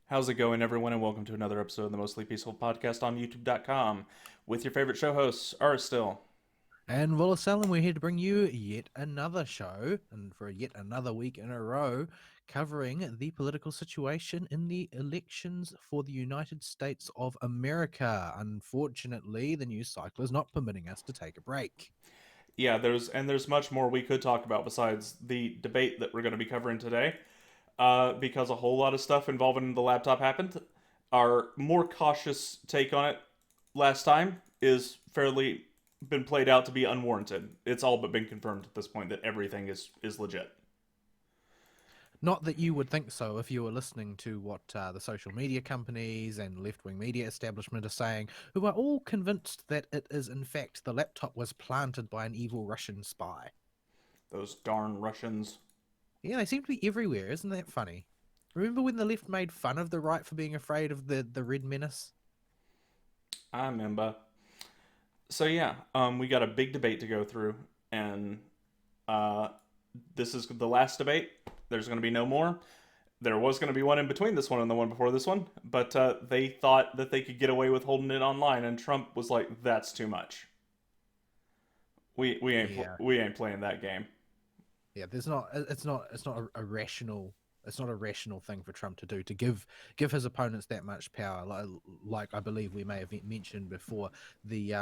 How's it going, everyone, and welcome to another episode of the Mostly Peaceful Podcast on YouTube.com with your favorite show hosts, Aristile. And Vaulisel, and we're here to bring you yet another show, and for yet another week in a row, covering the political situation in the elections for the United States of America. Unfortunately, the news cycle is not permitting us to take a break. Yeah, there's much more we could talk about besides the debate that we're going to be covering today, because a whole lot of stuff involving the laptop happened. Our more cautious take on it last time is fairly been played out to be unwarranted. It's all but been confirmed at this point that everything is legit. Not that you would think so if you were listening to what the social media companies and left wing media establishment are saying, who are all convinced that it is, in fact, the laptop was planted by an evil Russian spy. Those darn Russians. Yeah, they seem to be everywhere. Isn't that funny? Remember when the left made fun of the right for being afraid of the Red Menace? I remember. So yeah, we got a big debate to go through, and uh, this is the last debate. There's going to be no more. There was going to be one in between this one and the one before this one, but they thought that they could get away with holding it online, and Trump was like, "That's too much. Yeah, We ain't playing that game." yeah. It's not a rational. It's not a rational thing for Trump to do to give his opponents that much power. Like I believe we may have mentioned before, the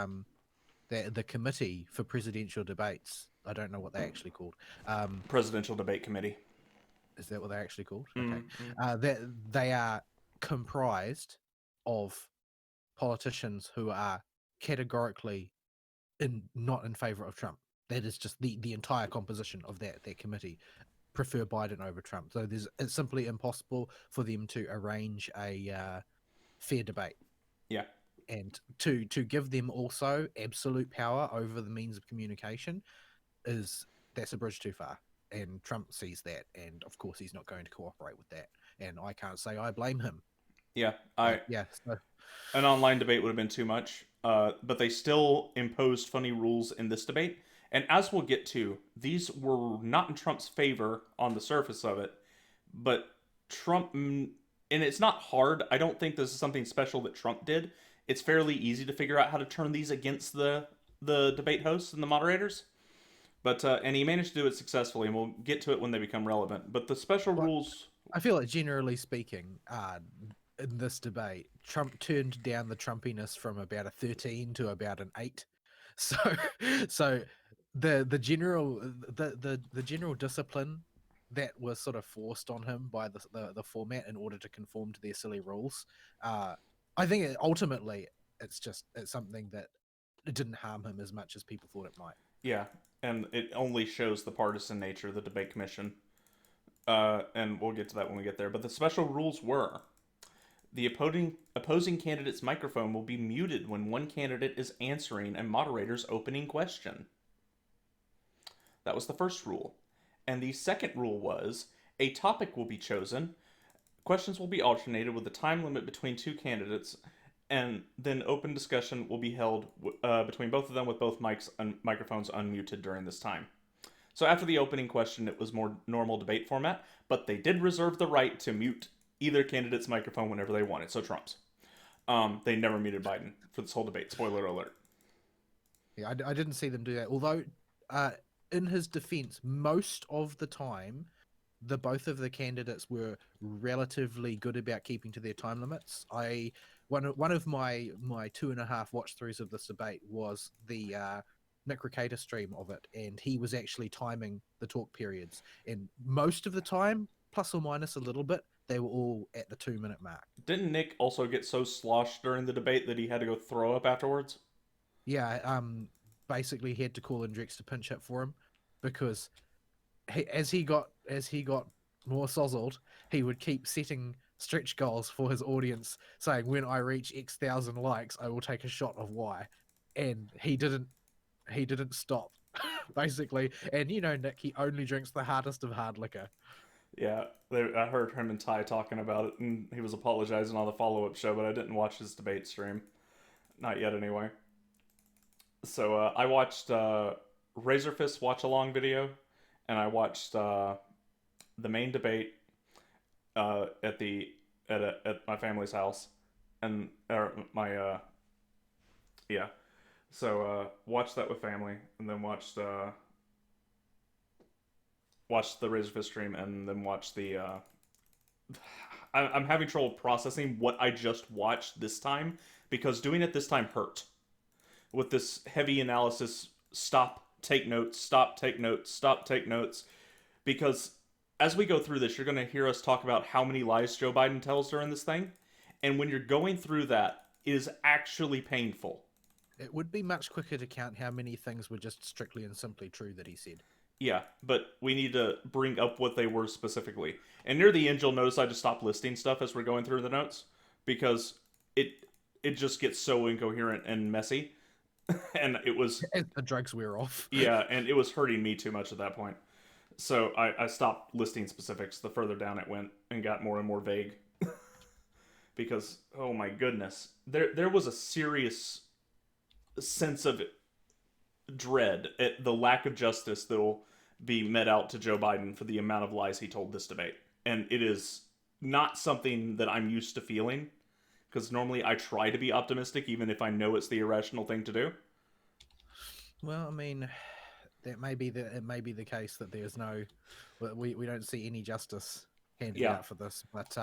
the committee for presidential debates. I don't know what they're actually called. Um, Presidential debate committee. is that what they're actually called? Okay, Mm-hmm. that they are comprised of politicians who are categorically not in favor of Trump. That is just the entire composition of that committee prefer Biden over Trump. So it's simply impossible for them to arrange a fair debate, Yeah, and to give them also absolute power over the means of communication is that's a bridge too far. And Trump sees that, and of course he's not going to cooperate with that. And I can't say I blame him. yeah. But I yeah, so An online debate would have been too much, but they still imposed funny rules in this debate. And as we'll get to, these were not in Trump's favor on the surface of it, but Trump, and it's not hard. I don't think this is something special that Trump did. It's fairly easy to figure out how to turn these against the debate hosts and the moderators. But and he managed to do it successfully, and we'll get to it when they become relevant. But the special well, rules, I feel like generally speaking, in this debate, Trump turned down the Trumpiness from about a 13 to about an 8. So, so the general the general discipline that was sort of forced on him by the format in order to conform to their silly rules, uh, I think ultimately it's something that it didn't harm him as much as people thought it might. yeah, and it only shows the partisan nature of the debate commission. And we'll get to that when we get there. But the special rules were the opposing candidate's microphone will be muted when one candidate is answering a moderator's opening question. That was the first rule. And the second rule was a topic will be chosen, questions will be alternated with a time limit between two candidates, and then open discussion will be held between both of them with both microphones unmuted during this time. So after the opening question, it was more normal debate format, but they did reserve the right to mute either candidate's microphone whenever they wanted. So Trump's. They never muted Biden for this whole debate. Spoiler alert. Yeah, I didn't see them do that. Although, uh, in his defense, most of the time, the both of the candidates were relatively good about keeping to their time limits. One of my 2.5 watch throughs of this debate was the Nick Rekieta stream of it, and he was actually timing the talk periods, and most of the time, plus or minus a little bit, they were all at the 2 minute mark. Didn't Nick also get so sloshed during the debate that he had to go throw up afterwards? Yeah, basically he had to call in Drex to pinch hit for him because as he got more sozzled, he would keep setting stretch goals for his audience, saying, "When I reach X thousand likes, I will take a shot of Y," and he didn't stop, basically. And Nick, he only drinks the hardest of hard liquor. Yeah, I heard him and Ty talking about it, and he was apologizing on the follow up show, but I didn't watch his debate stream. Not yet, anyway. So I watched Razorfist watch along video, and I watched the main debate at the at my family's house, and or my yeah. So watched that with family, and then watched the Razorfist stream, and then watched the. I'm having trouble processing what I just watched this time because doing it this time hurt. With this heavy analysis, stop, take notes, stop, take notes, stop, take notes, because as we go through this, you're going to hear us talk about how many lies Joe Biden tells during this thing, and when you're going through that, it is actually painful. It would be much quicker to count how many things were just strictly and simply true that he said. Yeah, but we need to bring up what they were specifically. And near the end, you'll notice I just stopped listing stuff as we're going through the notes because it just gets so incoherent and messy, and it was As the drugs wear off. yeah, and it was hurting me too much at that point. So I stopped listing specifics the further down it went and got more and more vague. Because oh my goodness, there was a serious sense of dread at the lack of justice that'll be met out to Joe Biden for the amount of lies he told this debate. And it is not something that I'm used to feeling because normally I try to be optimistic even if I know it's the irrational thing to do. Well, I mean, it may be the case that there's no, we don't see any justice handed Yeah. out for this, but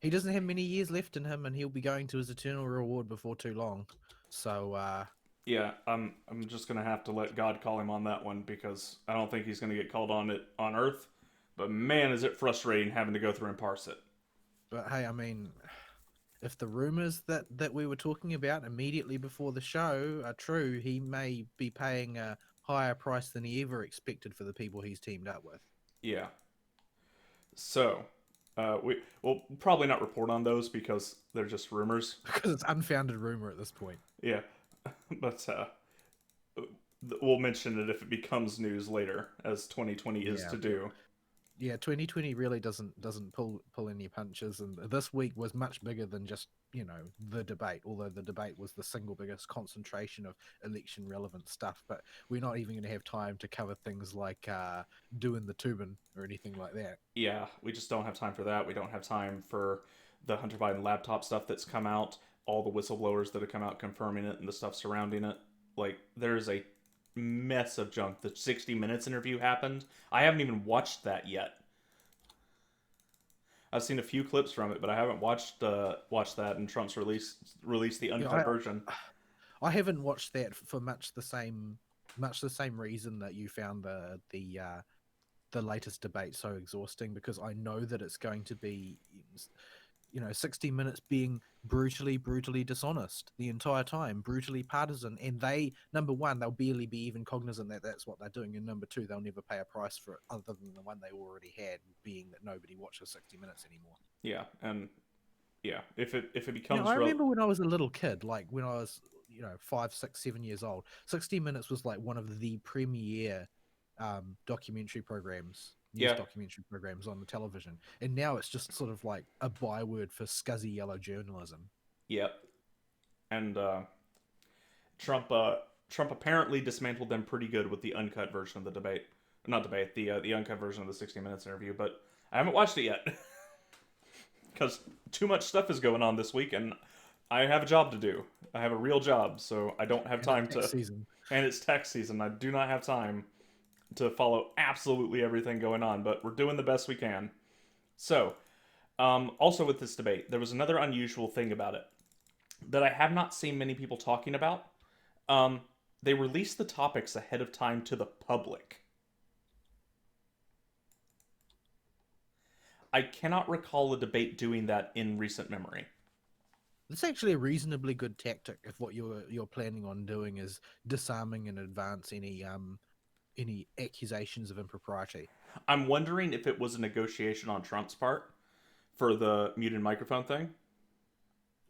he doesn't have many years left in him, and he'll be going to his eternal reward before too long. So Yeah, I'm just gonna have to let God call him on that one because I don't think he's gonna get called on it on Earth. But man, is it frustrating having to go through and parse it. But hey, I mean, if the rumors that we were talking about immediately before the show are true, he may be paying a higher price than he ever expected for the people he's teamed up with. Yeah. So, we'll probably not report on those because they're just rumors. Because it's unfounded rumor at this point. Yeah, but we'll mention it if it becomes news later, as 2020 is to do. Yeah, 2020 really doesn't pull any punches, and this week was much bigger than just the debate. Although the debate was the single biggest concentration of election relevant stuff, but we're not even going to have time to cover things like doing the Tubin or anything like that. Yeah, we just don't have time for that. We don't have time for the Hunter Biden laptop stuff that's come out, all the whistleblowers that have come out confirming it, and the stuff surrounding it. Like, there's a mess of junk. The 60 Minutes interview happened. I haven't even watched that yet. I've seen a few clips from it, but I haven't watched that. And Trump's released the uncut version. I haven't watched that for much the same reason that you found the latest debate so exhausting, because I know that it's going to be 60 Minutes being brutally dishonest the entire time, brutally partisan, and they, number one, they'll barely be even cognizant that that's what they're doing, and number two, they'll never pay a price for it other than the one they already had, being that nobody watches 60 Minutes anymore. Yeah, and yeah, if it becomes I remember when I was a little kid, like when I was 5, 6, 7 years old, 60 Minutes was like one of the premier documentary programs, documentary programs on the television, and now it's just sort of like a byword for scuzzy yellow journalism. Yep. And Trump apparently dismantled them pretty good with the uncut version of the debate. Not debate, the uncut version of the 60 Minutes interview, but I haven't watched it yet. Because too much stuff is going on this week, and I have a job to do. I have a real job, so I don't have time to... And it's tax season. I do not have time to follow absolutely everything going on, but we're doing the best we can. So, also with this debate, there was another unusual thing about it that I have not seen many people talking about. They released the topics ahead of time to the public. I cannot recall a debate doing that in recent memory. It's actually a reasonably good tactic if what you're planning on doing is disarming in advance any accusations of impropriety. I'm wondering if it was a negotiation on Trump's part for the muted microphone thing.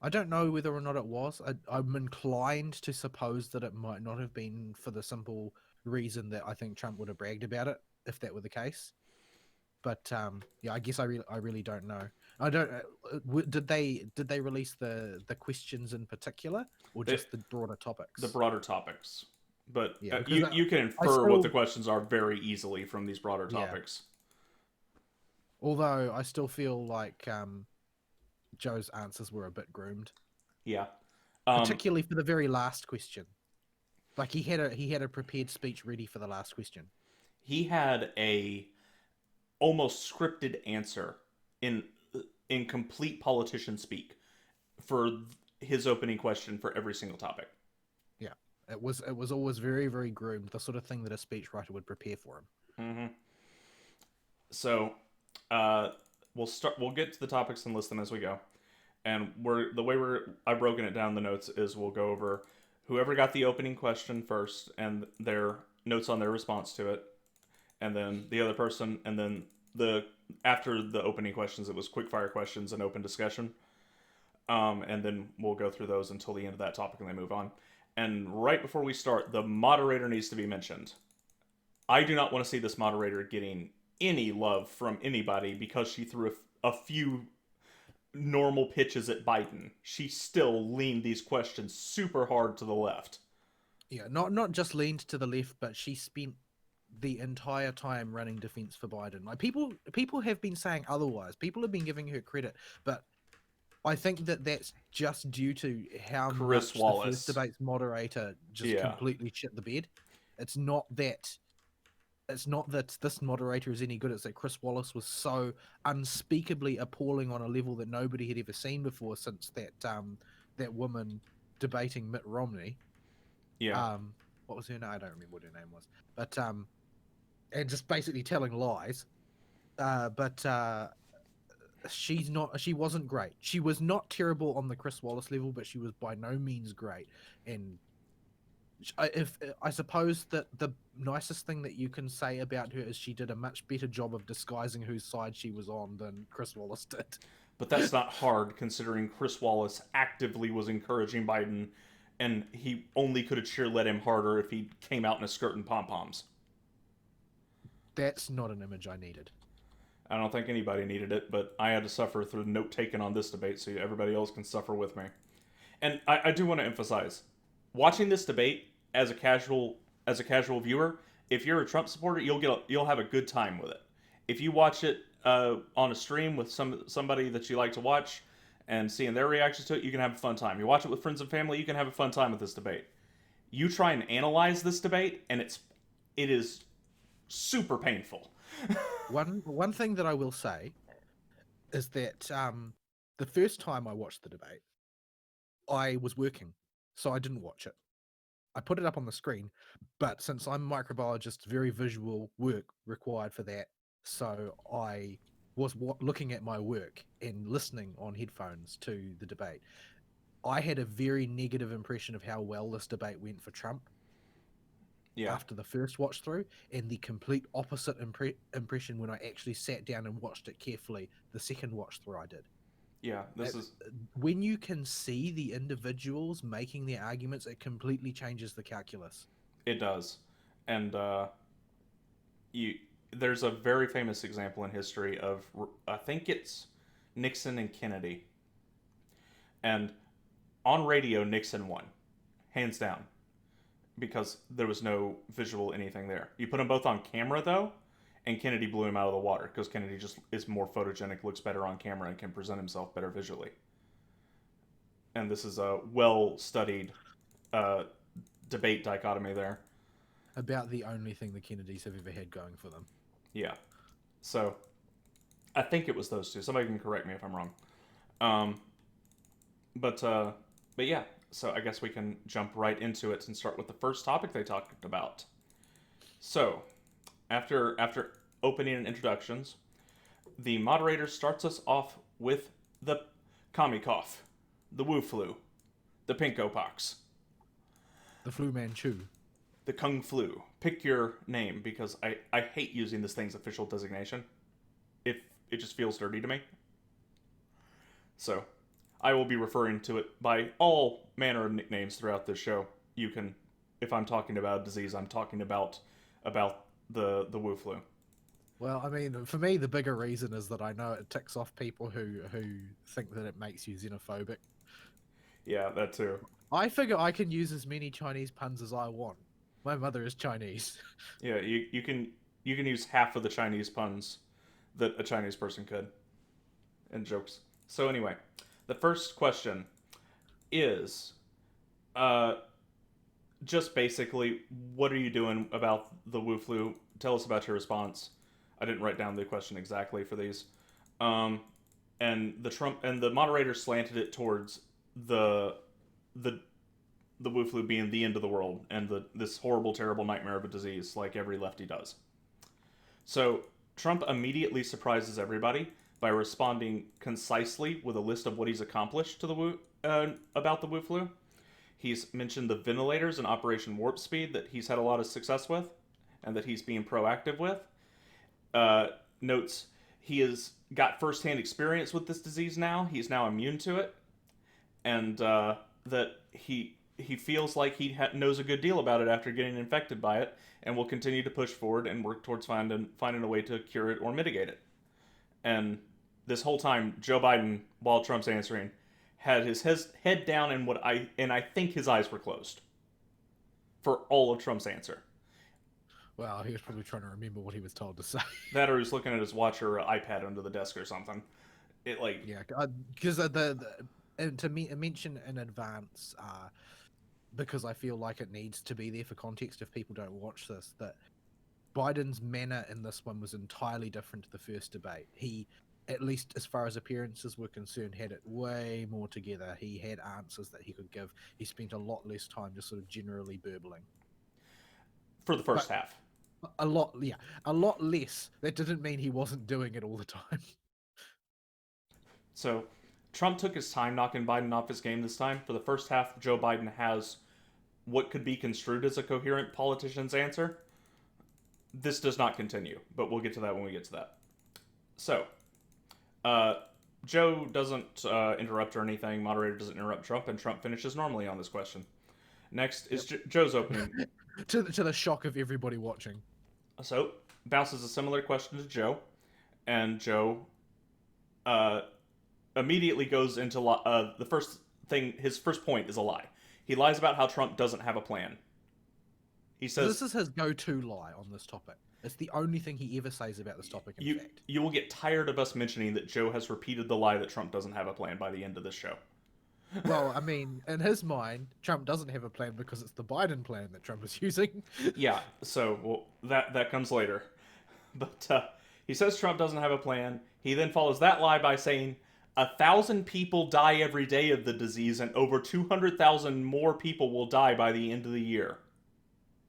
I don't know whether or not it was. I'm inclined to suppose that it might not have been, for the simple reason that I think Trump would have bragged about it if that were the case. But yeah, I guess I really don't know. I don't. Did they release the questions in particular, or just the broader topics? The broader topics. But yeah, you can infer what the questions are very easily from these broader topics. Yeah. Although I still feel like Joe's answers were a bit groomed, Yeah. Um, particularly for the very last question. Like he had a prepared speech ready for the last question. he had a almost scripted answer in in complete politician speak for his opening question for every single topic. Yeah, it was always very very groomed, the sort of thing that a speechwriter would prepare for him. Mm-hmm. So, uh, we'll start. We'll get to the topics and list them as we go. And we're the way we're I've broken it down in the notes is we'll go over whoever got the opening question first and their notes on their response to it, and then the other person, and then the after the opening questions, it was quick fire questions and open discussion. And then we'll go through those until the end of that topic and then move on. And right before we start, the moderator needs to be mentioned. I do not want to see this moderator getting any love from anybody because she threw a few normal pitches at Biden. She still leaned these questions super hard to the left. Yeah, not just leaned to the left, but she spent the entire time running defense for Biden. Like people have been saying otherwise. People have been giving her credit, but I think that that's just due to how Chris much the first Wallace. debate's moderator just Yeah. completely shit the bed. It's not that it's not that this moderator is any good. It's that Chris Wallace was so unspeakably appalling on a level that nobody had ever seen before since that woman debating Mitt Romney. Yeah. What was her name? I don't remember what her name was. But and just basically telling lies. But she wasn't great. She was not terrible on the Chris Wallace level, but she was by no means great. And if I suppose that the nicest thing that you can say about her is she did a much better job of disguising whose side she was on than Chris Wallace did. But that's not hard considering Chris Wallace actively was encouraging Biden and he only could have cheerlead him harder if he came out in a skirt and pom poms. That's not an image I needed. I don't think anybody needed it, but I had to suffer through note taken on this debate so everybody else can suffer with me. And I do want to emphasize, watching this debate as a casual viewer, if you're a Trump supporter, you'll have a good time with it. If you watch it on a stream with somebody that you like to watch and seeing their reactions to it, you can have a fun time. You watch it with friends and family, you can have a fun time with this debate. You try and analyze this debate, and it is super painful. One thing that I will say is that the first time I watched the debate, I was working, so I didn't watch it. I put it up on the screen, but since I'm a microbiologist, very visual work required for that. So I was looking at my work and listening on headphones to the debate. I had a very negative impression of how well this debate went for Trump Yeah, after the first watch through, and the complete opposite impression when I actually sat down and watched it carefully the second watch through I did. yeah. This is When you can see the individuals making their arguments, it completely changes the calculus. it does, and you there's a very famous example in history of I think it's Nixon and Kennedy, and on radio Nixon won, hands down, because there was no visual anything there. You put them both on camera though, and Kennedy blew him out of the water because Kennedy just is more photogenic, looks better on camera, and can present himself better visually. And this is a well studied uh, debate dichotomy there. About the only thing the Kennedys have ever had going for them. Yeah. So I think it was those two. Somebody can correct me if I'm wrong. Um, but yeah. So I guess we can jump right into it and start with the first topic they talked about. So after opening and introductions, the moderator starts us off with the commie cough, the Wu flu, the pinko pox, The Flu Manchu. the kung flu. Pick your name because I hate using this thing's official designation. If it just feels dirty to me. So I will be referring to it by all manner of nicknames throughout this show. You can, if I'm talking about a disease, I'm talking about the Wu flu. Well, I mean, for me, the bigger reason is that I know it ticks off people who think that it makes you xenophobic. Yeah, that too. I figure I can use as many Chinese puns as I want. My mother is Chinese. Yeah, you can use half of the Chinese puns that a Chinese person could. And jokes. So anyway, the first question is, uh, just basically, what are you doing about the Wu flu? Tell us about your response. I didn't write down the question exactly for these. Um, and the moderator slanted it towards the the the Wu flu being the end of the world and this horrible, terrible nightmare of a disease, like every lefty does. So Trump immediately surprises everybody by responding concisely with a list of what he's accomplished to the about the Wu flu. He's mentioned the ventilators and Operation Warp Speed that he's had a lot of success with, and that he's being proactive with. Notes he has got firsthand experience with this disease now. He's now immune to it, and that he feels like he knows a good deal about it after getting infected by it, and will continue to push forward and work towards finding a way to cure it or mitigate it. And this whole time, Joe Biden, while Trump's answering, had his head down and I think his eyes were closed for all of Trump's answer. Well, he was probably trying to remember what he was told to say. That, or he's looking at his watch or iPad under the desk or something. It like Yeah, because and to mention in advance, because I feel like it needs to be there for context if people don't watch this, that Biden's manner in this one was entirely different to the first debate. He, at least as far as appearances were concerned, had it way more together. He had answers that he could give. He spent a lot less time just sort of generally burbling. For the first half. A lot less. That didn't mean he wasn't doing it all the time. So Trump took his time knocking Biden off his game this time. For the first half, Joe Biden has what could be construed as a coherent politician's answer. This does not continue, but we'll get to that when we get to that. So, Joe doesn't interrupt or anything. Moderator doesn't interrupt Trump, and Trump finishes normally on this question. Next is Joe's opening. to the shock of everybody watching. So, bounces a similar question to Joe, and Joe immediately goes into the first thing. His first point is a lie. He lies about how Trump doesn't have a plan. He says this is his go-to lie on this topic. It's the only thing he ever says about this topic. In fact, you will get tired of us mentioning that Joe has repeated the lie that Trump doesn't have a plan by the end of this show. Well, I mean, in his mind, Trump doesn't have a plan because it's the Biden plan that Trump is using. Yeah, so that comes later. But he says Trump doesn't have a plan. He then follows that lie by saying 1,000 people die every day of the disease, and over 200,000 more people will die by the end of the year.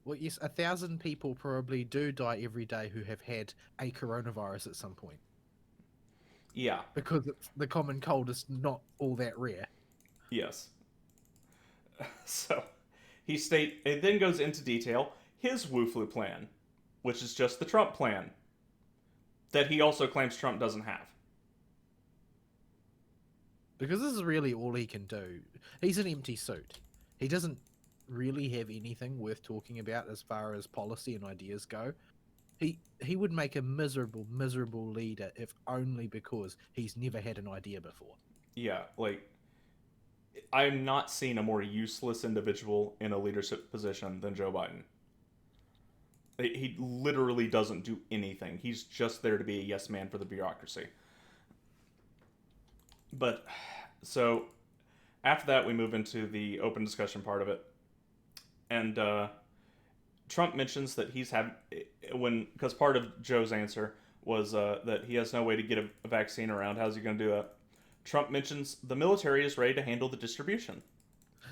Well, yes, 1,000 people probably do die every day who have had a coronavirus at some point. Yeah. Because the common cold is not all that rare. Yes. So, it then goes into detail his Wu flu plan, which is just the Trump plan, that he also claims Trump doesn't have. Because this is really all he can do. He's an empty suit. He doesn't really have anything worth talking about as far as policy and ideas go. He would make a miserable leader if only because he's never had an idea before. Yeah, like, I'm not seeing a more useless individual in a leadership position than Joe Biden. He literally doesn't do anything. He's just there to be a yes man for the bureaucracy. But, so, after that, we move into the open discussion part of it. And Trump mentions that because part of Joe's answer was that he has no way to get a vaccine around. How's he going to do that? Trump mentions the military is ready to handle the distribution.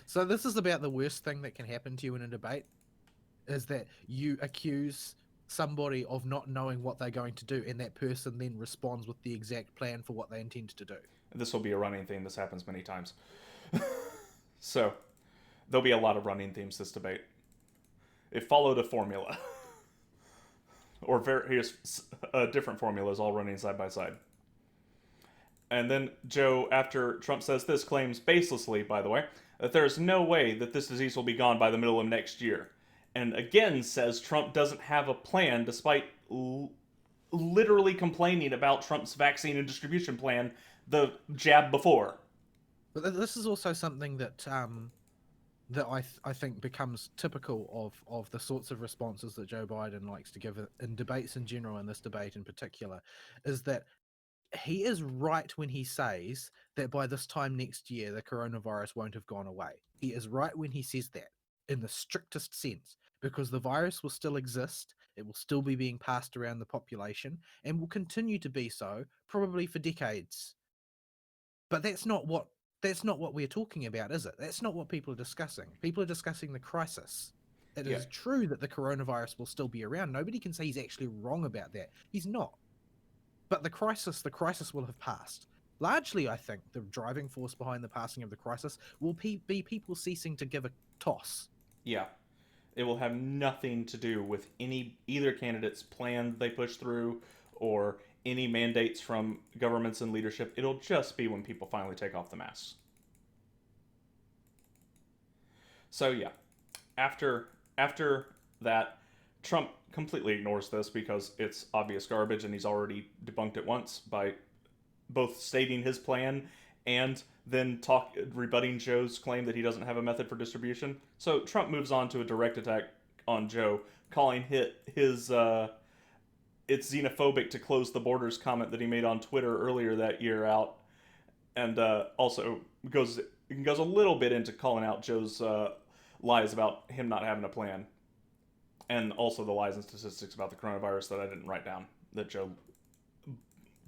So this is about the worst thing that can happen to you in a debate, is that you accuse somebody of not knowing what they're going to do, and that person then responds with the exact plan for what they intend to do. This will be a running theme. This happens many times. So, there'll be a lot of running themes this debate. It followed a formula. Or various different formulas all running side by side. And then Joe, after Trump says this, claims baselessly, by the way, that there is no way that this disease will be gone by the middle of next year. And again says Trump doesn't have a plan, despite literally complaining about Trump's vaccine and distribution plan the jab before. But this is also something that that I think becomes typical of the sorts of responses that Joe Biden likes to give in debates in general, and this debate in particular, is that he is right when he says that by this time next year the coronavirus won't have gone away. He is right when he says that in the strictest sense, because the virus will still exist, it will still be being passed around the population, and will continue to be so probably for decades. But that's not what we're talking about, is it? That's not what people are discussing. People are discussing the crisis. It Yeah, is true that the coronavirus will still be around. Nobody can say he's actually wrong about that. He's not. But the crisis will have passed. Largely, I think the driving force behind the passing of the crisis will be people ceasing to give a toss. yeah. It will have nothing to do with either candidate's plan they push through or any mandates from governments and leadership. It'll just be when people finally take off the masks. So yeah, after that, Trump completely ignores this because it's obvious garbage, and he's already debunked it once by both stating his plan and then rebutting Joe's claim that he doesn't have a method for distribution. So Trump moves on to a direct attack on Joe, calling his it's xenophobic to close the borders comment that he made on Twitter earlier that year out, and also goes a little bit into calling out Joe's lies about him not having a plan, and also the lies and statistics about the coronavirus that I didn't write down that Joe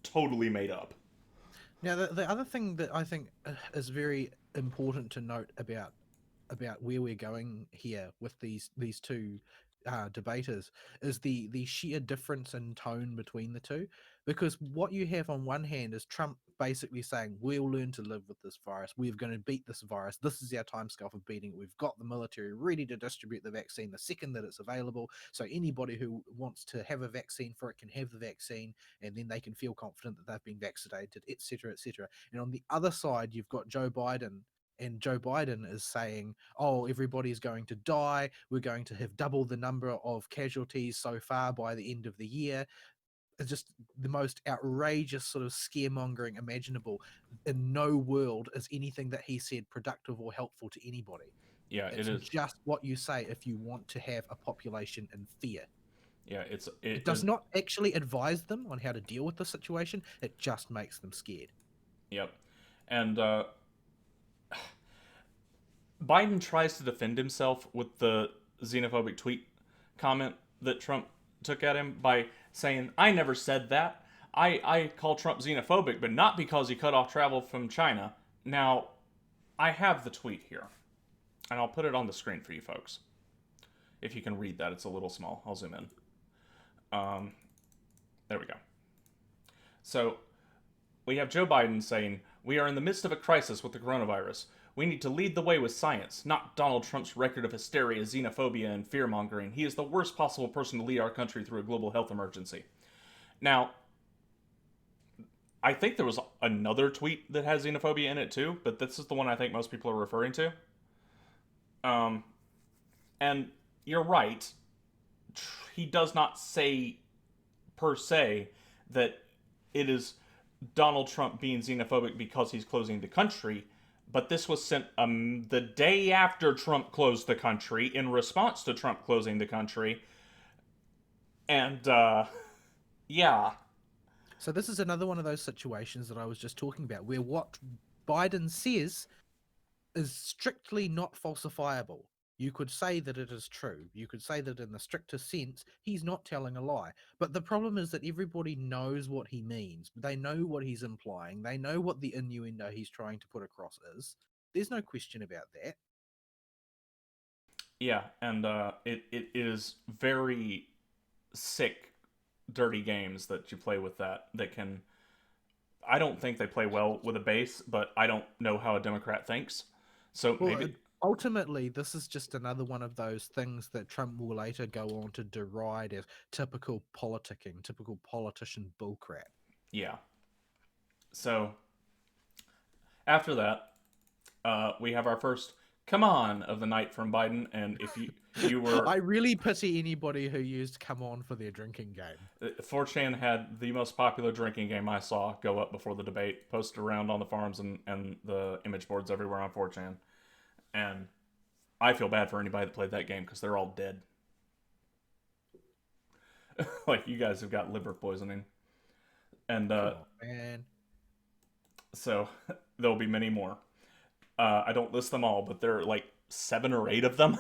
totally made up. Now, the other thing that I think is very important to note about where we're going here with these two debaters is the sheer difference in tone between the two. Because what you have on one hand is Trump basically saying we'll learn to live with this virus, we're going to beat this virus, this is our timescale for beating it, we've got the military ready to distribute the vaccine the second that it's available, so anybody who wants to have a vaccine for it can have the vaccine, and then they can feel confident that they've been vaccinated, etc., etc. And on the other side, you've got Joe Biden, and Joe Biden is saying, oh, everybody's going to die. We're going to have double the number of casualties so far by the end of the year. It's just the most outrageous sort of scaremongering imaginable. In no world is anything that he said productive or helpful to anybody. Yeah, it It's is. just what you say if you want to have a population in fear. Yeah, It it does is. not actually advise them on how to deal with the situation. It just makes them scared. Yep, and Biden tries to defend himself with the xenophobic tweet comment that Trump took at him by saying, "I never said that. I call Trump xenophobic, but not because he cut off travel from China." Now, I have the tweet here, and I'll put it on the screen for you folks. If you can read that, it's a little small. I'll zoom in. Um, there we go. So we have Joe Biden saying, "We are in the midst of a crisis with the coronavirus. We need to lead the way with science, not Donald Trump's record of hysteria, xenophobia, and fear mongering. He is the worst possible person to lead our country through a global health emergency." Now, I think there was another tweet that has xenophobia in it too, but this is the one I think most people are referring to. Um, and you're right. He does not say per se that it is Donald Trump being xenophobic because he's closing the country, but this was sent the day after Trump closed the country in response to Trump closing the country. And, yeah. So this is another one of those situations that I was just talking about, where what Biden says is strictly not falsifiable. You could say that it is true. You could say that in the strictest sense, he's not telling a lie. But the problem is that everybody knows what he means. They know what he's implying. They know what the innuendo he's trying to put across is. There's no question about that. Yeah, and it is very sick, dirty games that you play with that can. I don't think they play well with a base, but I don't know how a Democrat thinks. So Well, maybe. ultimately, this is just another one of those things that Trump will later go on to deride as typical politicking, typical politician bullcrap. Yeah. So after that, we have our first "come on" of the night from Biden, and if you were I really pity anybody who used "come on" for their drinking game. 4chan had the most popular drinking game I saw go up before the debate, posted around on the forums and the image boards everywhere on 4chan, and I feel bad for anybody that played that game because they're all dead. Like you guys have got liver poisoning, and Come on, man. so there'll be many more. I don't list them all, but there are like 7 or 8 of them.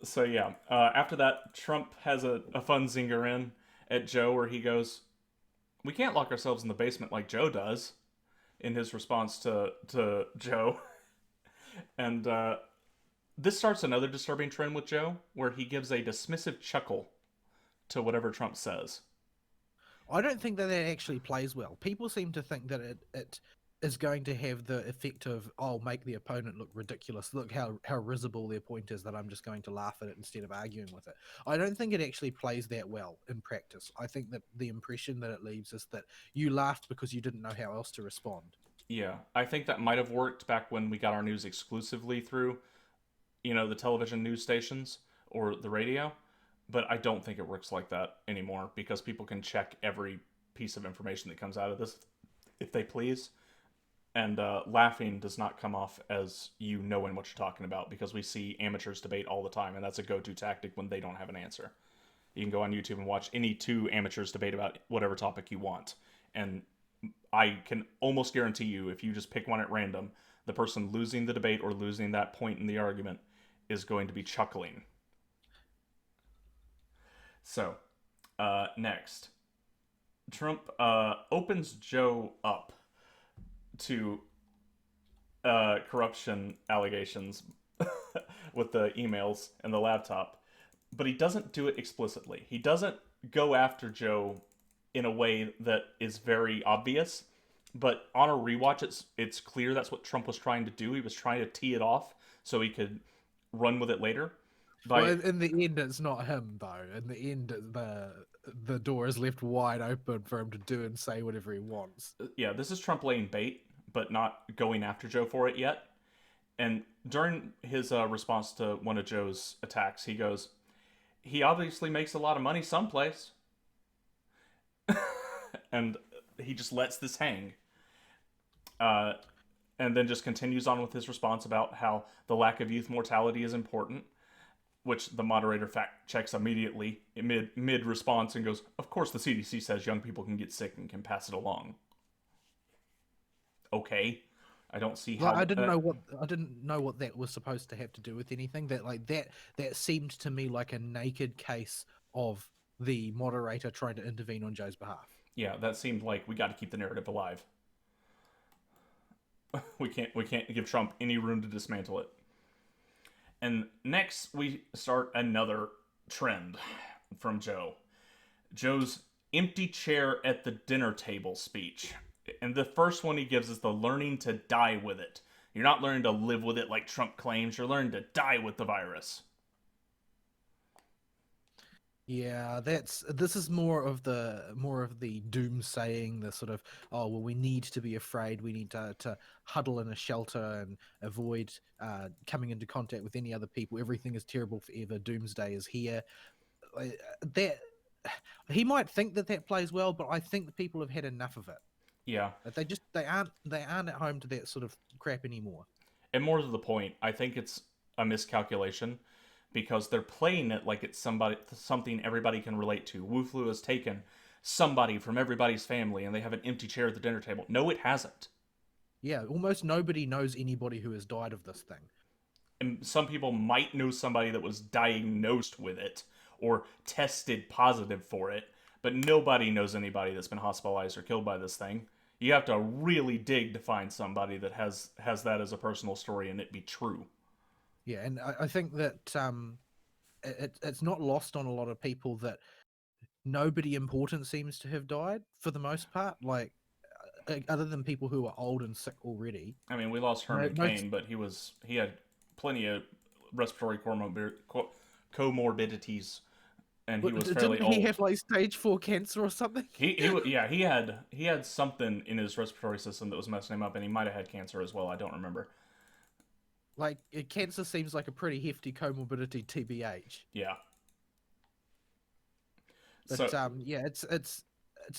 So yeah, after that, Trump has a fun zinger in at Joe where he goes, "We can't lock ourselves in the basement like Joe does." In his response to Joe, and this starts another disturbing trend with Joe, where he gives a dismissive chuckle to whatever Trump says. I don't think that that actually plays well. People seem to think that it is going to have the effect of, oh, make the opponent look ridiculous. Look how risible their point is that I'm just going to laugh at it instead of arguing with it. I don't think it actually plays that well in practice. I think that the impression that it leaves is that you laughed because you didn't know how else to respond. Yeah, I think that might have worked back when we got our news exclusively through, the television news stations or the radio, but I don't think it works like that anymore because people can check every piece of information that comes out of this if they please. And laughing does not come off as you knowing what you're talking about because we see amateurs debate all the time, and that's a go-to tactic when they don't have an answer. You can go on YouTube and watch any two amateurs debate about whatever topic you want, and I can almost guarantee you, if you just pick one at random, the person losing the debate or losing that point in the argument is going to be chuckling. So, next, Trump opens Joe up to corruption allegations with the emails and the laptop, but he doesn't do it explicitly. He doesn't go after Joe in a way that is very obvious. But on a rewatch, it's clear that's what Trump was trying to do. He was trying to tee it off so he could run with it later. Well, By in the end, it's not him though. In the end, the door is left wide open for him to do and say whatever he wants. Yeah, this is Trump laying bait, but not going after Joe for it yet. And during his response to one of Joe's attacks, he goes, "He obviously makes a lot of money someplace," and he just lets this hang. Uh, and then just continues on with his response about how the lack of youth mortality is important, which the moderator fact checks immediately mid response and goes, "Of course, the CDC says young people can get sick and can pass it along." Okay, I don't see Like how. I didn't know what that was supposed to have to do with anything. That seemed to me like a naked case of the moderator trying to intervene on Joe's behalf. Yeah, that seemed like we got to keep the narrative alive. We can't give Trump any room to dismantle it. And next we start another trend from Joe. Joe's empty chair at the dinner table speech. And the first one he gives is the learning to die with it. You're not learning to live with it like Trump claims, you're learning to die with the virus. Yeah, this is more of the doomsaying, the sort of, oh well, we need to be afraid, we need to huddle in a shelter and avoid coming into contact with any other people. Everything is terrible forever. Doomsday is here. That he might think that that plays well, but I think the people have had enough of it. Yeah. That they aren't at home to that sort of crap anymore. And more to the point, I think it's a miscalculation because they're playing it like it's something everybody can relate to. Wu Flu has taken somebody from everybody's family and they have an empty chair at the dinner table. No, it hasn't. Yeah, almost nobody knows anybody who has died of this thing. And some people might know somebody that was diagnosed with it or tested positive for it, but nobody knows anybody that's been hospitalized or killed by this thing. You have to really dig to find somebody that has that as a personal story and it be true. Yeah, and I think that it's not lost on a lot of people that nobody important seems to have died for the most part. Like other than people who are old and sick already. I mean, we lost No, Herman no, Cain, but he had plenty of respiratory comorbidities, and he but was fairly didn't he old. have like stage 4 cancer or something? Yeah, he had something in his respiratory system that was messing him up, and he might have had cancer as well. I don't remember. Like cancer seems like a pretty hefty comorbidity, tbh. Yeah. So But yeah, it's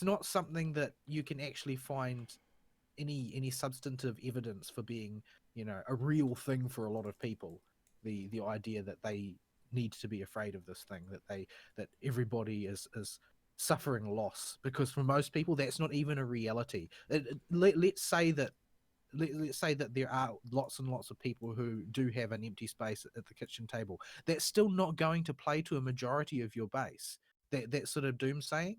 not something that you can actually find any substantive evidence for being, a real thing for a lot of people. The idea that they need to be afraid of this thing, that everybody is suffering loss, because for most people that's not even a reality. Let's say that let's say that there are lots and lots of people who do have an empty space at the kitchen table. That's still not going to play to a majority of your base. That sort of doomsaying.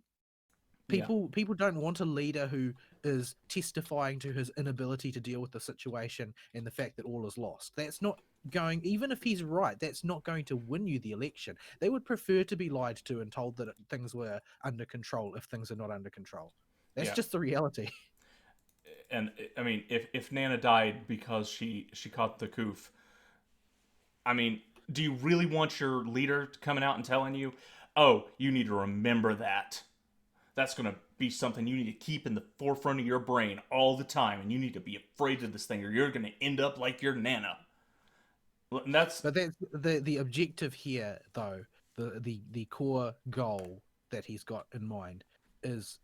Yeah. People don't want a leader who is testifying to his inability to deal with the situation and the fact that all is lost. That's not going, even if he's right, that's not going to win you the election. They would prefer to be lied to and told that things were under control if things are not under control. That's Yeah. just the reality. And I mean, if Nana died because she caught the coof, I mean, do you really want your leader coming out and telling you, "Oh, you need to remember that. That's going to be something you need to keep in the forefront of your brain all the time, and you need to be afraid of this thing, or you're going to end up like your Nana." And that's But that's the objective here, though. The core goal that he's got in mind is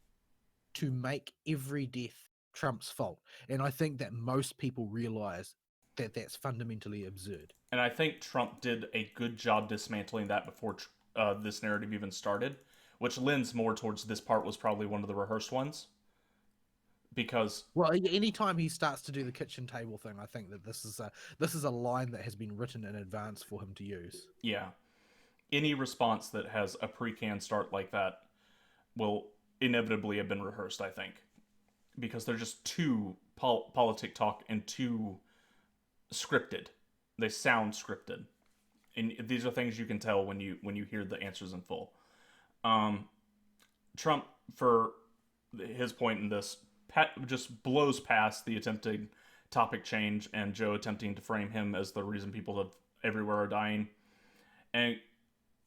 to make every death Trump's fault, and I think that most people realize that that's fundamentally absurd. and I think Trump did a good job dismantling that before this narrative even started, which lends more towards this part was probably one of the rehearsed ones because Well, anytime he starts to do the kitchen table thing, I think that this is a line that has been written in advance for him to use. yeah, any response that has a pre-canned start like that will inevitably have been rehearsed, I think, because they're just too politic talk and too scripted. They sound scripted, and these are things you can tell when you hear the answers in full. Trump, for his point in this, just blows past the attempted topic change and Joe attempting to frame him as the reason people everywhere are dying, and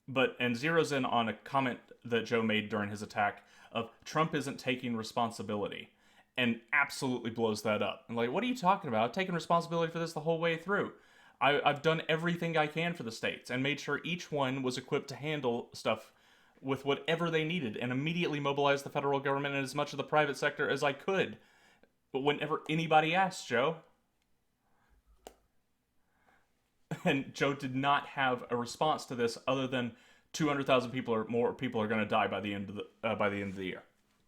zeroes in on a comment that Joe made during his attack of Trump isn't taking responsibility, and absolutely blows that up. And like, what are you talking about? I've taken responsibility for this the whole way through. I've done everything I can for the states and made sure each one was equipped to handle stuff with whatever they needed, and immediately mobilized the federal government and as much of the private sector as I could. But whenever anybody asked Joe, and Joe did not have a response to this other than 200,000 people or more people are going to die by the end of the year.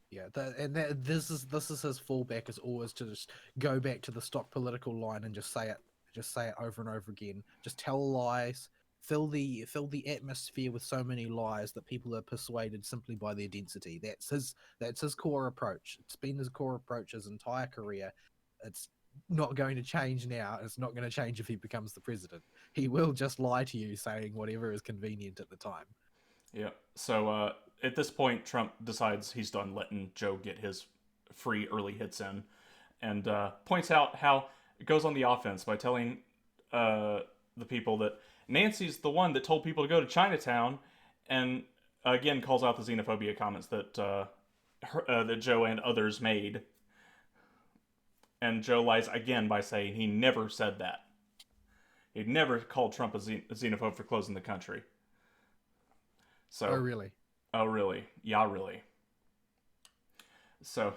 Yeah, this is his fallback, is always to just go back to the stock political line and just say it over and over again. Just tell lies, fill the atmosphere with so many lies that people are persuaded simply by their density. That's his core approach. It's been his core approach his entire career. It's not going to change now. It's not going to change if he becomes the president. He will just lie to you, saying whatever is convenient at the time. Yeah. So at this point, Trump decides he's done letting Joe get his free early hits in, and points out how it goes on the offense by telling the people that Nancy's the one that told people to go to Chinatown, and again calls out the xenophobia comments that that Joe and others made. And Joe lies again by saying he never said that. He never called Trump a xenophobe for closing the country. So, Oh, really? Oh, really? Yeah, really. So,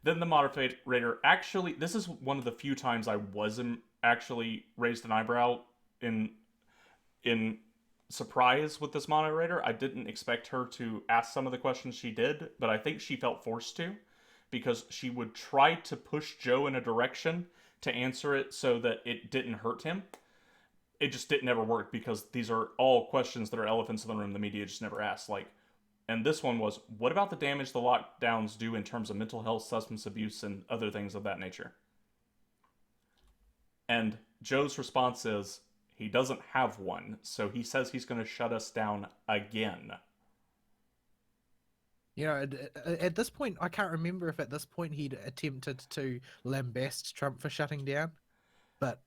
then the moderator actually, this is one of the few times I wasn't actually raised an eyebrow in surprise with this moderator. I didn't expect her to ask some of the questions she did, but I think she felt forced to, because she would try to push Joe in a direction to answer it so that it didn't hurt him. It just didn't ever work, because these are all questions that are elephants in the room the media just never asks. Like, and this one was, what about the damage the lockdowns do in terms of mental health, substance abuse, and other things of that nature? And Joe's response is, he doesn't have one, so he says he's going to shut us down again. At this point, I can't remember if at this point he'd attempted to lambast Trump for shutting down, but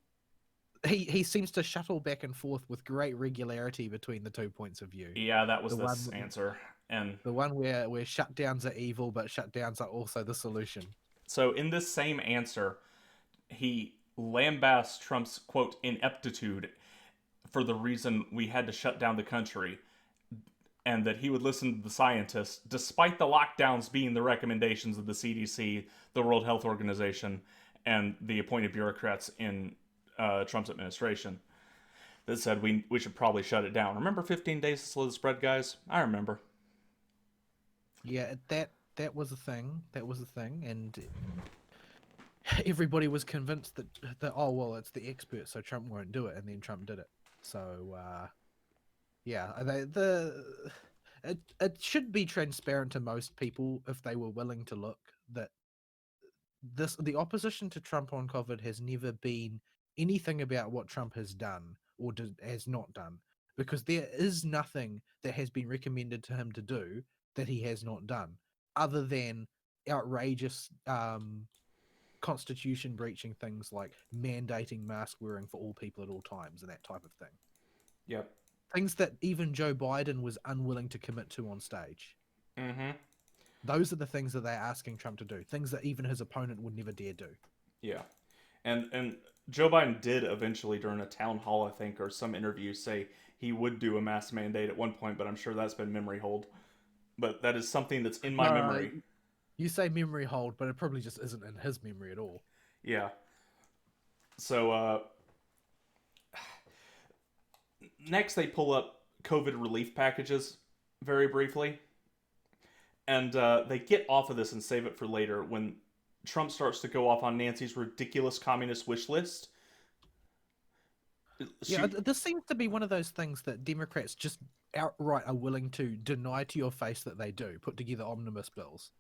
he seems to shuttle back and forth with great regularity between the 2 points of view. Yeah, that was this answer. And the one where shutdowns are evil, but shutdowns are also the solution. So in this same answer, he lambasts Trump's, quote, ineptitude for the reason we had to shut down the country. and that he would listen to the scientists, despite the lockdowns being the recommendations of the CDC, the World Health Organization, and the appointed bureaucrats in Trump's administration that said we should probably shut it down. Remember 15 days to slow the spread, guys? I remember. Yeah, that was a thing. That was a thing, and everybody was convinced that oh well, it's the experts, so Trump won't do it, and then Trump did it. So yeah, it should be transparent to most people if they were willing to look that the opposition to Trump on COVID has never been anything about what Trump has done or has not done, because there is nothing that has been recommended to him to do that he has not done, other than outrageous constitution breaching things like mandating mask wearing for all people at all times and that type of thing. Yep. Things that even Joe Biden was unwilling to commit to on stage. Mm-hmm. Those are the things that they're asking Trump to do. Things that even his opponent would never dare do. Yeah. And Joe Biden did eventually, during a town hall, I think, or some interview, say he would do a mask mandate at one point, but I'm sure that's been memory hold. But that is something that's in my memory. You say memory hold, but it probably just isn't in his memory at all. Yeah. So, next they pull up COVID relief packages very briefly. And they get off of this and save it for later when Trump starts to go off on Nancy's ridiculous communist wish list. Yeah, this seems to be one of those things that Democrats just outright are willing to deny to your face that they do, put together omnibus bills,